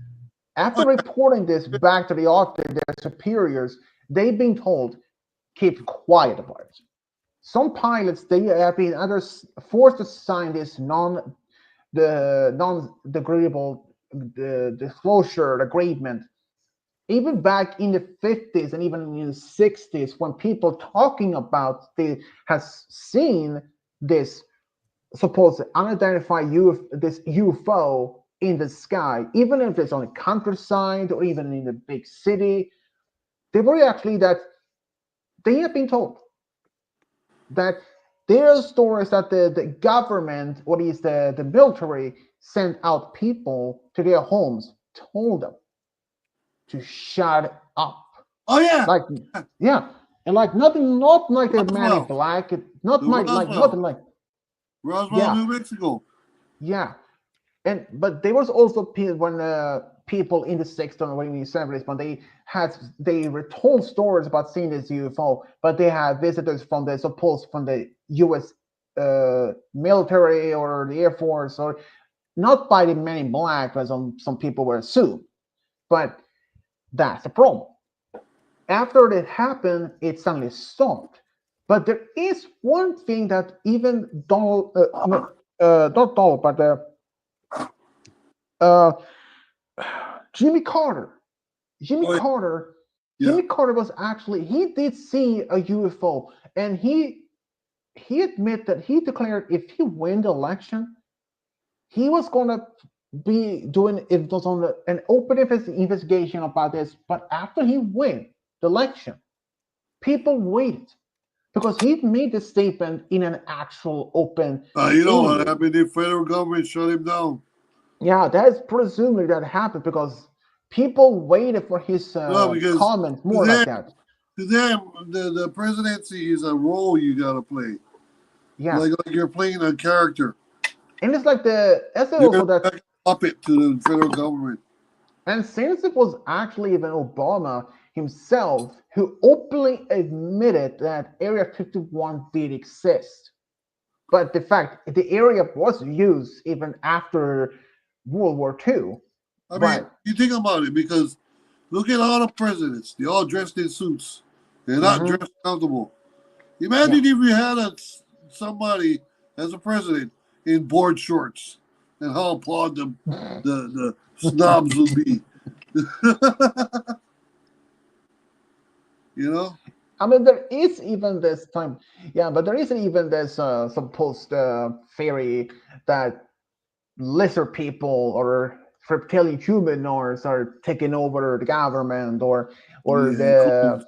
After reporting this back to their superiors, they've been told keep quiet about it. Some pilots they have been either forced to sign this non-degradable disclosure agreement even back in the 50s and even in the 60s when people talking about the has seen this supposed unidentified this UFO in the sky, even if it's on the countryside or even in the big city, they were actually that they have been told that there are stories that the government, what is the military, sent out people to their homes, told them to shut up. Oh yeah, Like, yeah, and like nothing, not like the Man in Roswell. Black, not The like Roswell. nothing like, Roswell, yeah, New Mexico. yeah. And but there was also when people in the 60s or in the 70s when they retold stories about seeing this UFO, but they had visitors from the U.S. Military or the Air Force, or not by the Men in Black, as some people were assumed. But that's the problem. After it happened, it suddenly stopped. But there is one thing that even Donald, no, not Donald, but uh, Jimmy Carter. Jimmy Oh yeah. Carter. Yeah. Jimmy Carter was actually he did see a UFO, and he admitted that he declared if he win the election, he was gonna be doing it was on an open investigation about this. But after he win the election, people waited because he made the statement in an actual open You know what interview. happened? The federal government shut him down. Yeah, that's presumably that happened because people waited for his No, because comments to more like them, that. the presidency is a role you gotta play. Yeah, Like you're playing a character. and it's like that's You're also that. like a puppet to the federal government. And since it was actually even Obama himself who openly admitted that Area 51 did exist, but the fact the area was used even after World War II. I mean, But you think about it because look at all the presidents. They all dressed in suits. They're not mhm, dressed comfortable. yeah, Imagine if you had somebody as a president in board shorts and how applaud the snobs would be. You know? I mean, there is even this time, yeah, but there isn't even this supposed theory that lesser people or reptilian humanoids are taking over the government or Yeah, it the could.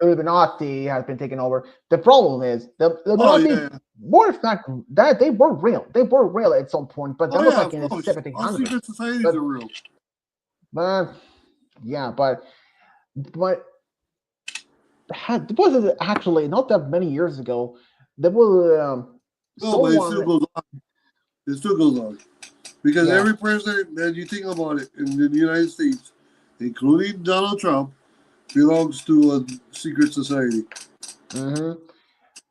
Illuminati has been taken over. The problem is the Oh Illuminati yeah. were fact that they were real. They were real at some point, but that Oh was yeah, like of in the course. All 1700s. secret societies But are real. but yeah, but was it actually not that many years ago? There was No, but it still someone, goes on. It still goes on. Because yeah. every president that you think about it in the United States, including Donald Trump, belongs to a secret society. Hmm.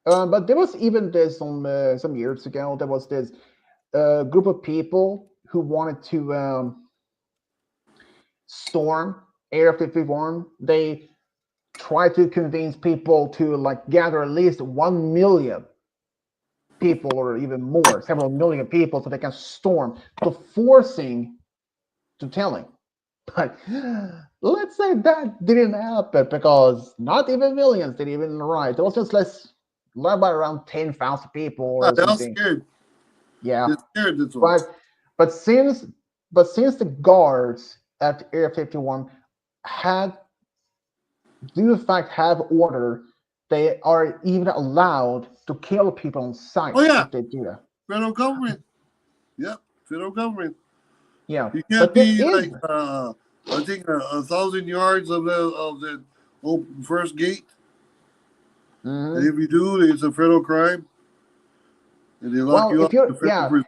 But there was even this some years ago. There was this group of people who wanted to storm Area 51. They tried to convince people to like gather at least 1 million people or even more, several million people, so they can storm. To forcing to telling. But let's say that didn't happen because not even millions did even arrive. There was just led by around 10,000 people Ah, or they're all something. scared. Yeah, They're scared, that's all. but since the guards at Area 51 had do in fact have order, they are even allowed to kill people on sight Oh yeah, if they do that. federal government. Yep, federal government. Yeah, You can't but there be is. like I think 1,000 yards of the first gate. And Mhm. if you do, it's a federal crime, and they lock Well, you if up in you're federal yeah, prison.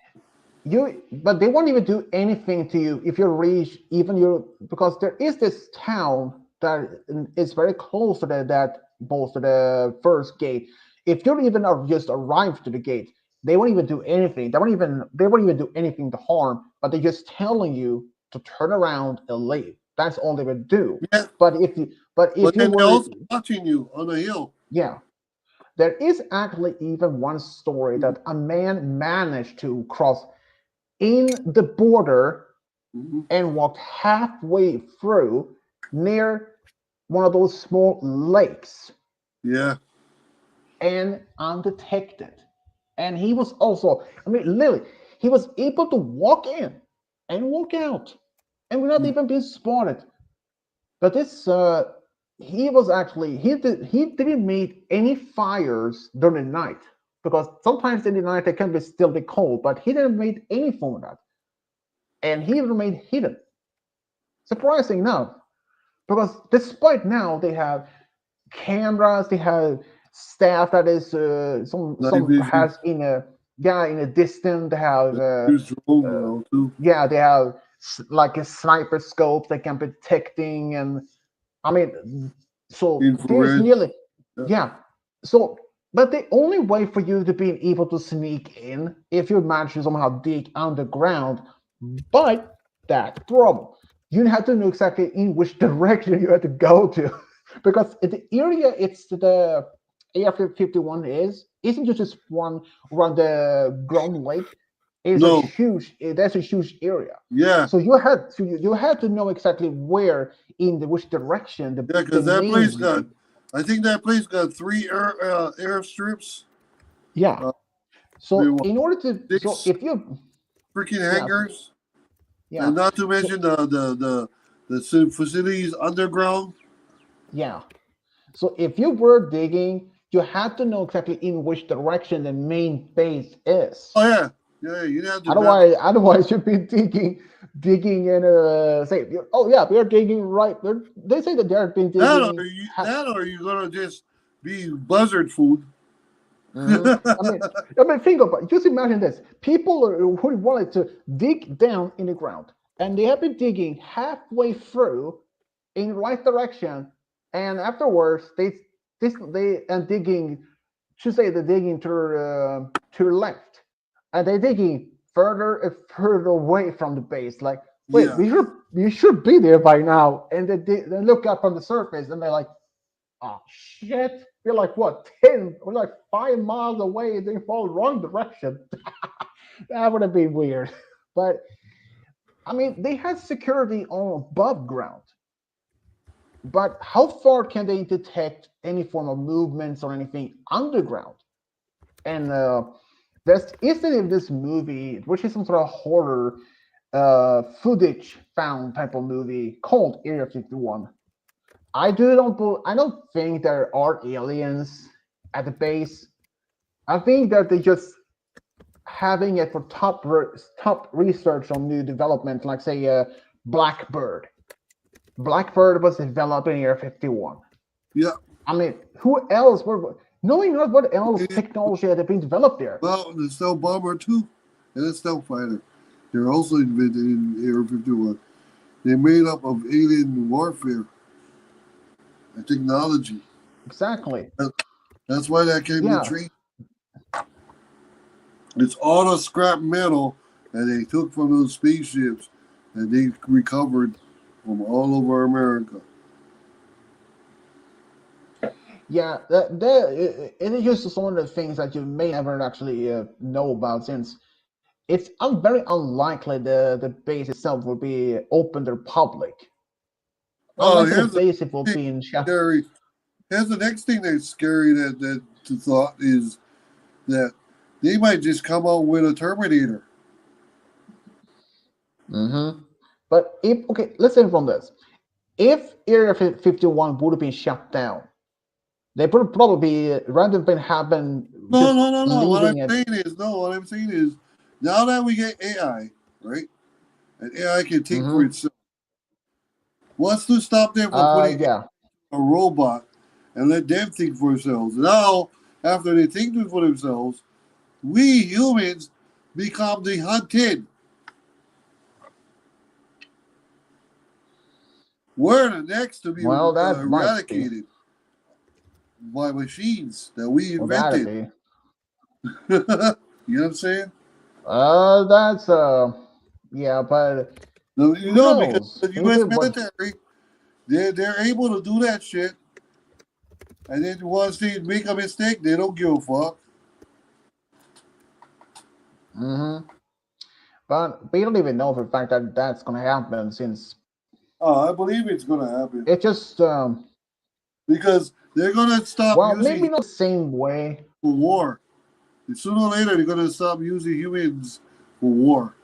but they won't even do anything to you if you reach even your because there is this town that is very close to that both to the first gate. If you even just arrive to the gate, they won't even do anything. They won't even do anything to harm, but they're just telling you to turn around and leave. That's all they would do. Yeah, But if but you then they're were also watching you on the hill. yeah, there is actually even one story Mhm. that a man managed to cross in the border Mhm. and walked halfway through near one of those small lakes Yeah, and undetected. And he was also, I mean, literally, he was able to walk in and walk out and without Mhm. even being spotted. But he didn't make any fires during the night because sometimes in the night it can be still be cold, but he didn't make any phone that, and he remained hidden. Surprising enough, because despite now they have cameras, they have staff that is Night some vision. has in a in a distance. They have There's drone now too. they have like a sniper scope that can be detecting, and I mean, so there's Infrared. nearly Yeah. yeah. So, but the only way for you to be able to sneak in if you manage to somehow dig underground, but that's the problem. You have to know exactly in which direction you have to go to, because the area it's the AR-51 isn't just one around the Ground Lake. It's a No. huge. That's a huge area. Yeah. So you had to know exactly where in which direction the Yeah, because the that main place got, I think that place got 3 airstrips. yeah. uh, So they were in order to so 6 if you freaking yeah hangars, yeah and not to so mention the facilities underground. yeah so if you were digging, you had to know exactly in which direction the main base is. Oh yeah, yeah. You have to map. Otherwise you'd be digging in oh yeah, we're digging right. They say that they're been That digging. or you gonna just be buzzard food. Mhm. I mean, think about it. Just imagine this: people who wanted to dig down in the ground, and they have been digging halfway through in the right direction, and afterwards they and digging, should say they're digging to the left, and they're digging further and further away from the base. Like, wait, Yeah. we should be there by now, and they look up from the surface, and they're like, oh shit, we're like what 10 we're like 5 miles away and they fall wrong direction. That would have been weird. But I mean, they had security on above ground, but how far can they detect any form of movements or anything underground? And there's isn't in this movie, which is some sort of horror footage found type of movie called Area 51. I don't think there are aliens at the base. I think that they just having it for top research on new development, like say Blackbird. Blackbird was developed in Area 51. Yeah. I mean, who else? Knowing not what else technology had been developed there. Well, the stealth bomber too, and the stealth fighter. They're also invented in Area 51. They're made up of alien warfare and technology. Exactly. That's why that can Yeah. be treated. It's all the scrap metal that they took from those spaceships that they recovered from all over America. Yeah, it is just one of the things that you may never actually know about, since it's very unlikely the base itself will be open to the public. Oh, Unless the here's the base it will thing be in scary. Here's the next thing that's scary that to thought is that they might just come out with a Terminator. Mm-hmm. But if okay, let's say from this, if Area 51 would have been shut down, they would probably rather than having No, just no, no, no. What leaving I'm it. saying is, now that we get AI, right, and AI can think for Mhm. itself, what's to stop them from putting Yeah. a robot and let them think for themselves? Now, after they think for themselves, we humans become the hunted. We're the next to be Well, that might be. eradicated by machines that we Well, that'd invented. be. You know what I'm saying? That's yeah, but No, who because knows? the Maybe U.S. what. military, they're able to do that shit, and then once they make a mistake, they don't give a fuck. Mm-hmm. But we don't even know for a fact that that's gonna happen, since Oh, I believe it's gonna happen it just because they're gonna stop well, using maybe not the same way. for war. And sooner or later, they're gonna stop using humans for war,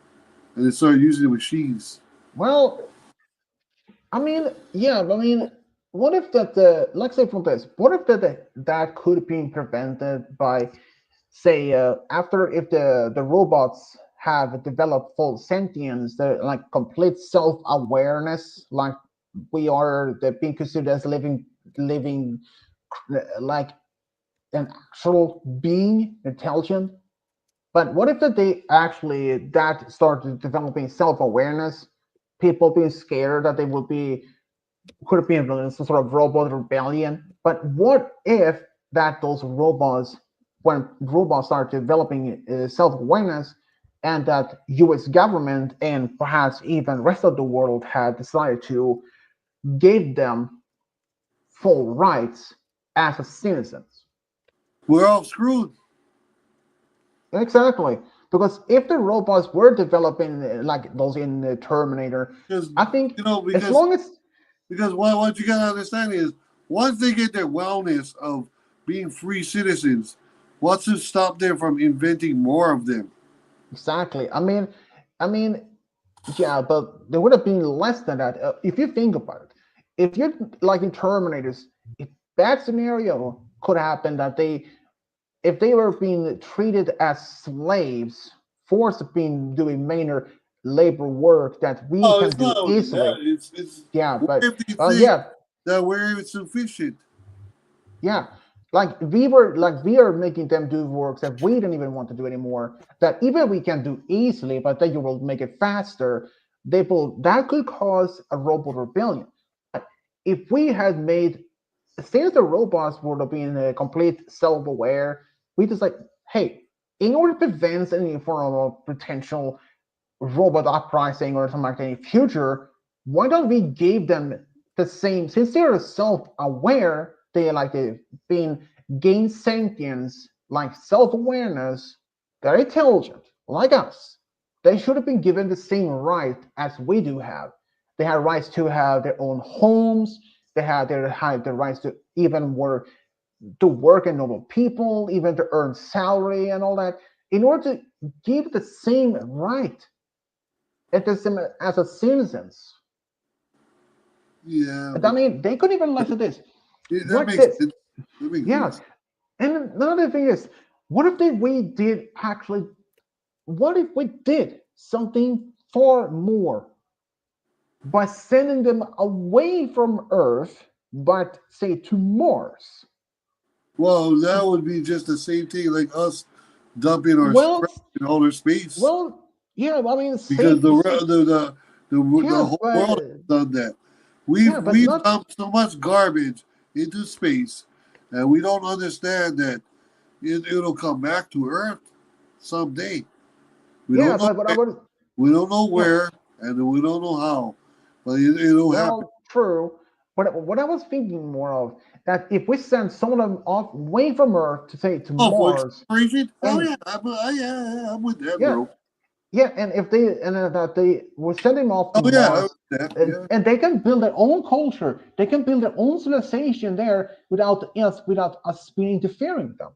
and they start using machines. Well, I mean, yeah, I mean, what if that the like say from this? What if that could be prevented by, say, after if the robots have developed full sentience, the like complete self awareness, like we are being considered as living like an actual being, intelligent. But what if that they actually that started developing self awareness? People being scared that they will be could have been some sort of robot rebellion. But what if that those robots, when robots start developing self awareness, and that U.S. government and perhaps even rest of the world had decided to give them full rights as a citizens? We're all screwed. Exactly. Because if the robots were developing like those in the Terminator, Because I think you know, as long as because what you gotta understand is once they get their wellness of being free citizens, what's to stop them from inventing more of them? exactly, I mean, yeah, but there would have been less than that. If you think about it, if you're like in Terminators, if that scenario could happen that if they were being treated as slaves, forced to being doing minor labor work that we Oh, can it's not do only that. easily, It's yeah, what but if they think yeah, that we're insufficient? yeah, like we are making them do works that we don't even want to do anymore. That even we can do easily, but then you will make it faster. They will that could cause a robot rebellion. If we had made since the robots would have been complete self-aware, we just like, hey, in order to prevent any form of potential robot uprising or something like that in the future, why don't we give them the same? Since they're self-aware, they've been gain sentience, like self-awareness. They're intelligent, like us. They should have been given the same right as we do have. They have rights to have their own homes. They had the rights to even work in normal people, even to earn salary and all that. In order to give the same right as a citizens. Yeah, I mean, they couldn't even listen to this. that What makes this? sense. That makes Yeah, sense. and another thing is, what if we did actually? What if we did something far more by sending them away from Earth, but say to Mars? Well, that would be just the same thing like us dumping our Well, scrap in outer space well, yeah. I mean, because say, say the yeah, whole world but has done that. yeah, but We've not dumped so much garbage into space, and we don't understand that it'll come back to Earth someday. We yeah, don't know but I where, would we don't know yeah. where, and we don't know how, but it'll happen. Well, true. But what I was thinking more of that if we send some of them off away from Earth to say to Oh, for Mars, exploration? Oh and yeah, I'm with that, yeah, bro. yeah, and if they and that they will send them off to Oh yeah, I'm Mars, with that. and, Yeah, and they can build their own culture, they can build their own civilization there without us being interfering with them,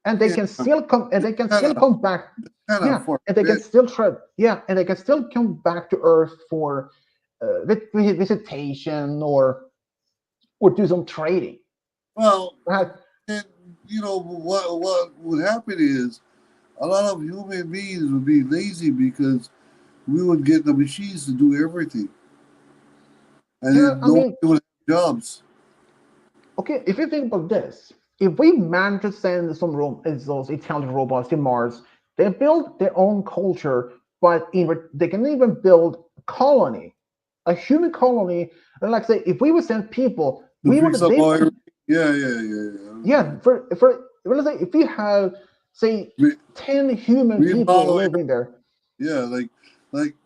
and they yeah. can still come and they can Kind still of, come back, kind of yeah, far and they can fetched. still try, yeah, and they can still come back to Earth for visitation or do some trading. Well, Right. and you know what would happen is a lot of human beings would be lazy because we would get the machines to do everything, and Yeah, then I nobody mean, would have jobs. okay, if you think about this, if we manage to send those intelligent robots to Mars, they build their own culture, but they can even build a colony, a human colony. And like I say, if we would send people, To we fix would up they all would everything. Yeah, yeah, yeah, yeah. I yeah understand. for let's say if we have say Re- 10 human people remodel. living there. Yeah, like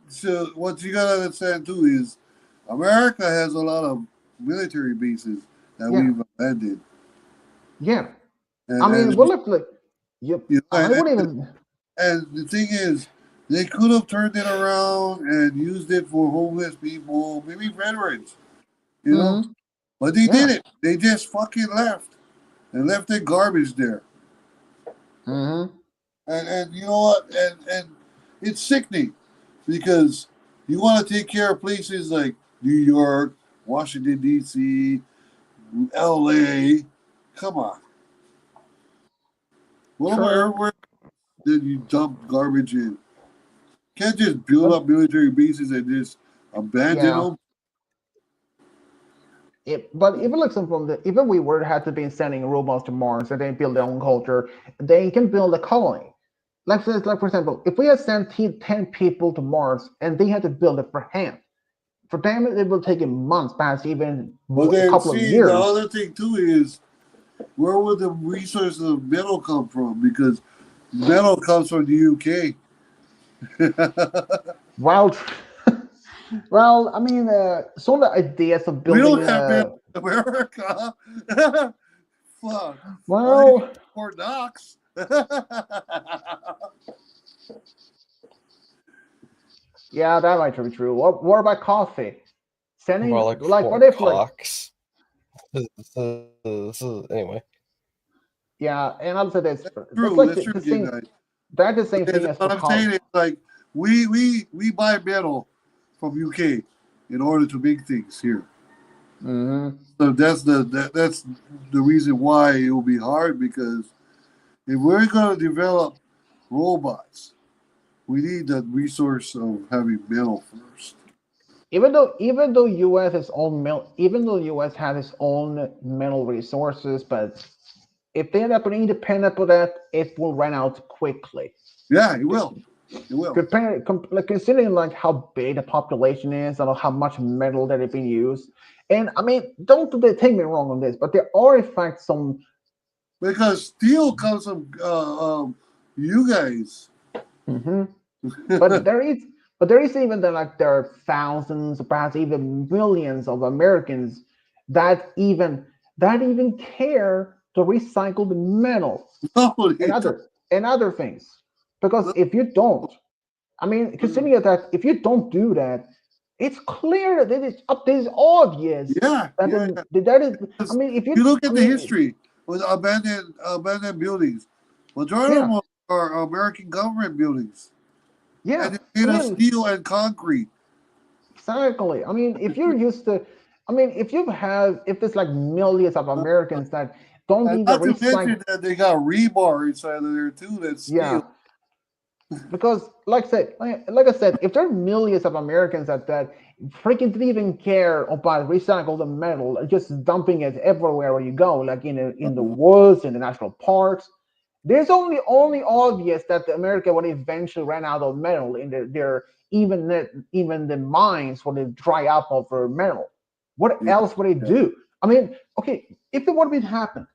so. What you gotta understand too is America has a lot of military bases that Yeah, we've abandoned, yeah. I mean, and well, if like, yep, you know, I wouldn't even. and the thing is, they could have turned it around and used it for homeless people, maybe veterans, you know. Mhm, But they yeah. did it. They just fucking left and left their garbage there. Hmm. And you know what? And it's sickening because you want to take care of places like New York, Washington D.C., L.A. Come on, what about True. everywhere that you dump garbage in? Can't just build But up military bases and just abandon yeah, them. But even like some from the even we were had to be sending robots to Mars and they build their own culture, they can build a colony. Like for example, if we had sent 10 people to Mars and they had to build it for hand, for them it will take months, perhaps even But a then, couple of see, the years. other thing too is where would the resources of metal come from? Because metal comes from the UK. Well, well, I mean, some of the ideas of We building don't have metal in America. Fuck. well, Fort Knox. yeah, that might be true. What about coffee? Sending More like like Fort what if like Cox. Anyway. yeah, and I'll say this. True, Like that's true, the you same. guys. That's the same And thing as for what I'm coffee. saying is like we buy metal from UK in order to make things here. Hmm. So that's the reason why it will be hard, because if we're going to develop robots, we need that resource of having metal first. Even though US is own even though US has its own mineral resources, but if they end up being independent of that, it will run out quickly. Yeah, it will. It will. Like considering like how big the population is and how much metal that is being used. And I mean, don't take me wrong on this, but there are in fact some. Because steel comes from you guys. Mhm. But there is even like there are thousands, perhaps even millions of Americans that even care to recycle the metal No, and other things. Because if you don't, I mean, considering that if you don't do that, it's clear that it's up. It's obvious yeah, that yeah. that is. I Because mean, if you look I at the mean, history with abandoned buildings, majority of yeah, them are American government buildings, yeah. and I they're made of mean, steel and concrete. exactly. I mean, if you're used to, I mean, if there's like millions of Americans that don't And even not to recycle, mention that they got rebar inside of there too. That's yeah, steel. because like I said, if there are millions of Americans that freaking didn't even care about recycled metal, just dumping it everywhere where you go, like in the woods, in the national parks, there's only obvious that America would eventually run out of metal in their even the mines would dry up of metal. What Yeah, else would they yeah. do? I mean, okay, if it would happen,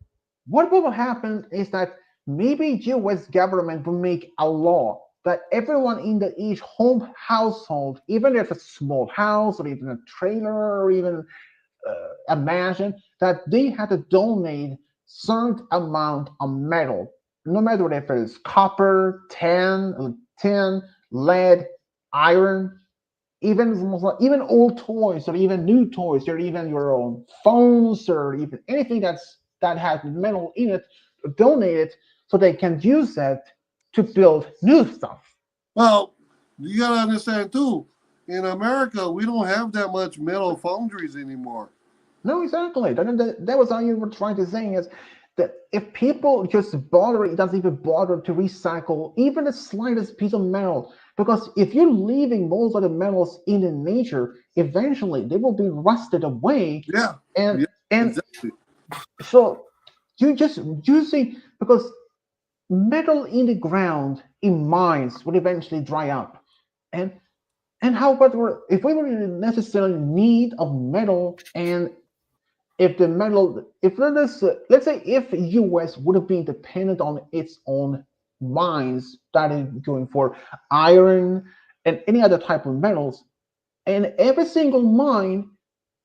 what will happen is that maybe U.S. government will make a law that everyone in each home household, even if it's a small house or even a trailer or even a mansion, that they had to donate certain amount of metal, no matter if it's copper, tin, lead, iron, even old toys or even new toys or even your own phones or even anything that has metal in it, donate it so they can use it to build new stuff. Well, you gotta understand too. In America, we don't have that much metal foundries anymore. No, exactly. That was all you were trying to say is that if people just bother, it doesn't even bother to recycle even the slightest piece of metal. Because if you're leaving most of the metals in the nature, eventually they will be rusted away. Yeah, And yeah, and exactly. so you see because metal in the ground in mines would eventually dry up. And how about if we were in necessarily need of metal and if the metal, if let's say if U.S. would have been dependent on its own mines that is going for iron and any other type of metals, and every single mine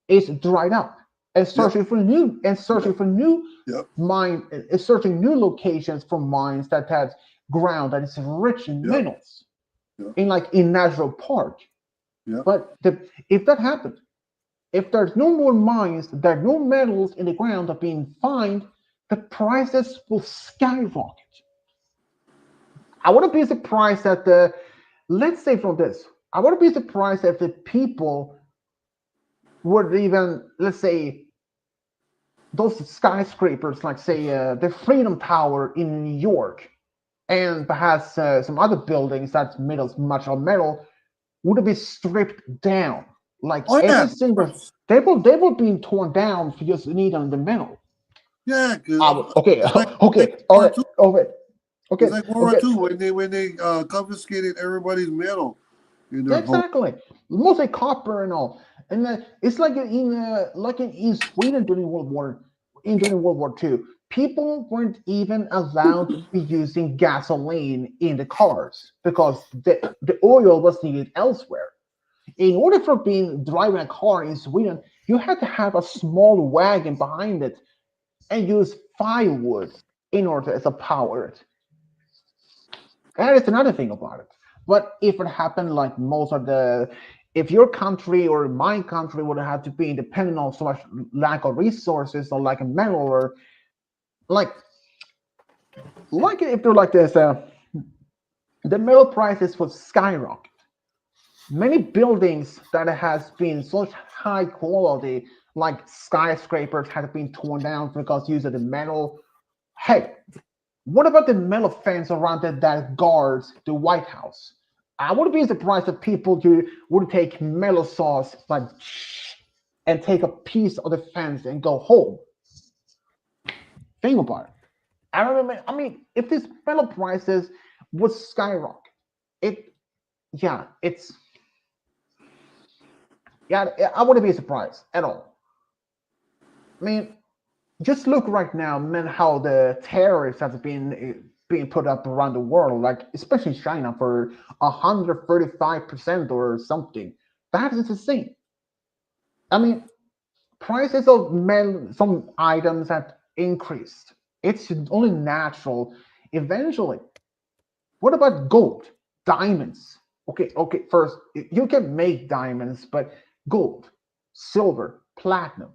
is dried up and Yep, searching for new yep, mine, searching new locations for mines that has ground that is rich in yep, metals yep, in natural park. yep. But if that happened, if there's no more mines, there are no metals in the ground that are being found, the prices will skyrocket. I wouldn't be surprised that let's say from this, I wouldn't be surprised if the people would even, let's say, those skyscrapers, like say the Freedom Tower in New York, and perhaps some other buildings that's made of much of metal, would be stripped down. Like Oh yeah, every of single, course. they were being torn down for just need on the middle. Yeah, Okay, it's like okay, World all War right, II. okay, okay, It's like World War okay. II when they confiscated everybody's metal in Yeah, their home. exactly. Mostly copper and all, and it's like in Sweden during World War II. People weren't even allowed to be using gasoline in the cars because the oil was needed elsewhere. In order for being driving a car in Sweden, you had to have a small wagon behind it and use firewood in order to power it. That is another thing about it. But if it happened like most of if your country or my country would have to be independent of so much lack of resources or like a metal or like if they're like this, the metal prices would skyrocket. Many buildings that has been such high quality, like skyscrapers, have been torn down because use of the metal. Hey, what about the metal fence around it that guards the White House? I wouldn't be surprised if people would take metal saws like and take a piece of the fence and go home. Think about it. I remember. I mean, if these metal prices would skyrocket, it yeah, it's yeah, I wouldn't be surprised at all. I mean, just look right now, man, how the tariffs have been being put up around the world, like especially China for 135% or something. That is insane. I mean, prices of some items have increased. It's only natural. Eventually, what about gold, diamonds? Okay. First, you can make diamonds, but gold, silver, platinum,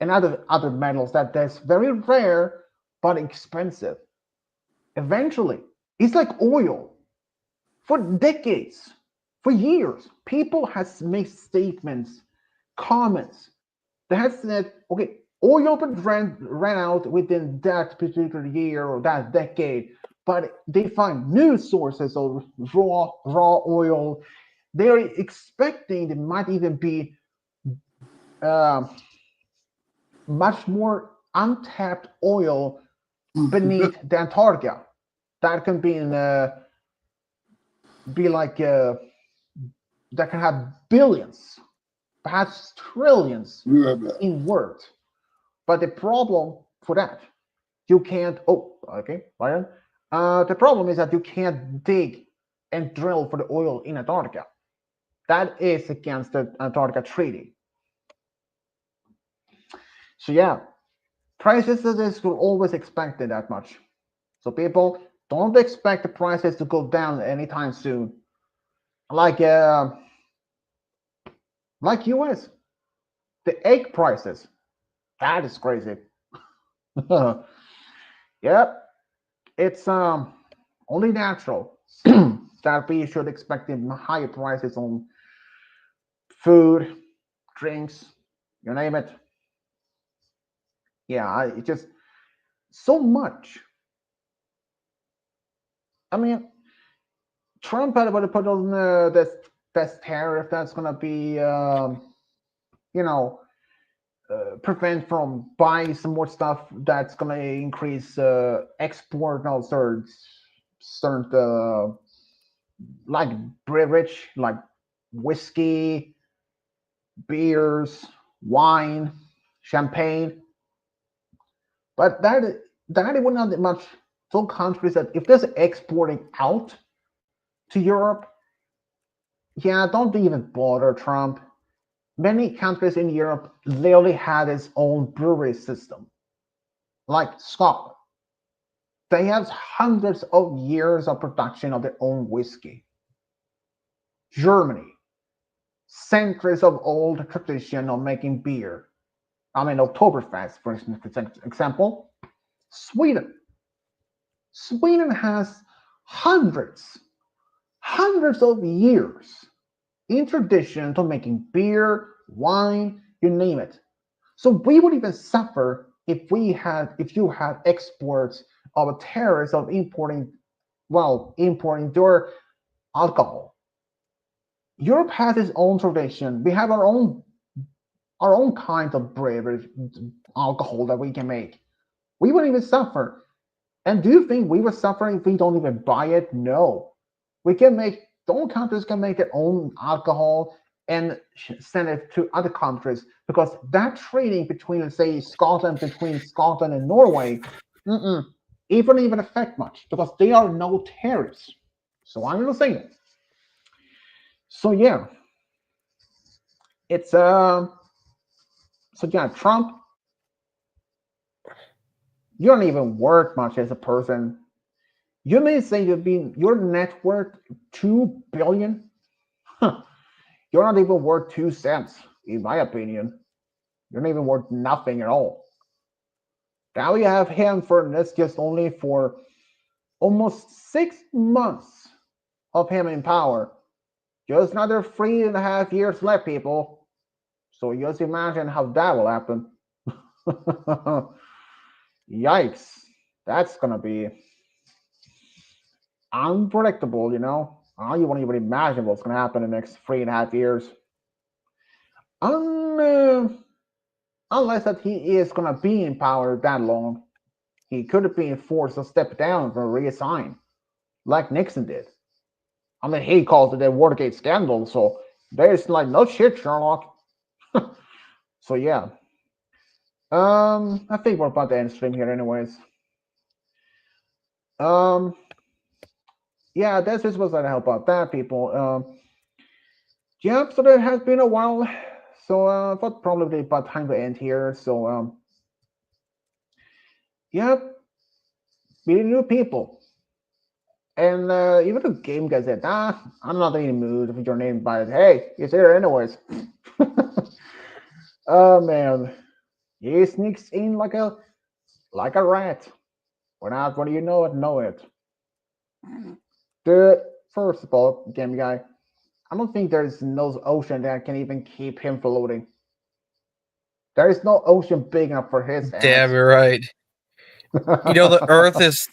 and other metals that's very rare but expensive. Eventually, it's like oil. For decades, for years, people has made statements, comments that has said, okay, oil ran out within that particular year or that decade, but they find new sources of raw oil. They're expecting there might even be uh, much more untapped oil beneath the Antarctica that can be like that can have billions, perhaps trillions in worth. But the problem for that, you can't. Oh, okay, Ryan. The problem is that you can't dig and drill for the oil in Antarctica. That is against the Antarctica Treaty. So yeah, prices of this will always expected that much. So people don't expect the prices to go down anytime soon. Like like US, the egg prices. That is crazy. Yep, it's only natural that we should expect higher prices on food, drinks, you name it. Yeah, it just so much. I mean, Trump had about to put on this tariff that's gonna be, you know, prevent from buying some more stuff that's gonna increase export and all certain like beverage like whiskey, beers, wine, champagne. But that it would not much. Some countries that if there's exporting out to Europe, yeah, don't even bother Trump. Many countries in Europe literally had its own brewery system, like Scotland. They have hundreds of years of production of their own whiskey. Germany, centuries of old tradition of making beer. I mean, Oktoberfest, for example. Sweden. Sweden has hundreds, hundreds of years in tradition to making beer, wine, you name it. So we would even suffer if you had exports of a tariffs of importing their alcohol. Europe has its own tradition. We have our own our own kind of beverage alcohol that we can make. We wouldn't even suffer. And do you think we would suffer if we don't even buy it? No. We can make, all countries can make their own alcohol and send it to other countries because that trading between, say, between Scotland and Norway, it wouldn't even affect much because there are no tariffs. So I'm gonna say it. So yeah, it's so yeah, Trump, you don't even work much as a person. You may say your net worth 2 billion. You're not even worth 2 cents, in my opinion. You're not even worth nothing at all. Now you have him for this just only for almost 6 months of him in power. Just another 3.5 years left, people. So just imagine how that will happen. Yikes. That's gonna be unpredictable, you know. You won't even imagine what's gonna happen in the next 3.5 years. Unless that he is gonna be in power that long. He could have been forced to step down or resign, like Nixon did. I mean, he calls it the Watergate scandal, so there's like no shit, Sherlock. So yeah. I think we're about to end stream here anyways. Yeah, that's just was to help out that people. Yep, so there has been a while. So but probably about time to end here. So yep. Meeting new people. And even the game guy said, I'm not in the mood with your name, but hey, he's here anyways. Oh man. He sneaks in like a rat. Without what do you know it. Dude, first of all, game guy, I don't think there's no ocean that can even keep him floating. There is no ocean big enough for his Damn, ass. you're right. You know, the Earth is.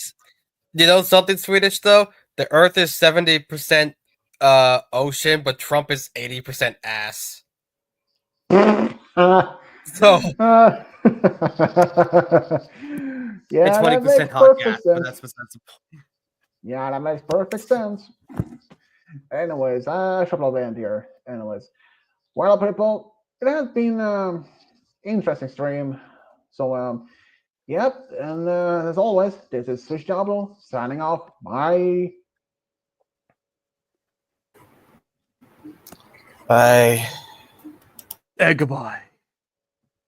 You know something Swedish though? The Earth is 70% ocean, but Trump is 80% ass. So yeah, it's that 20% makes hot perfect gas, but sense. that's what's Yeah, that makes perfect sense. Anyways, I should probably end here. Anyways, well, people, it has been interesting stream. So yep, and as always, this is Switch Diablo signing off. Bye. Bye. And goodbye.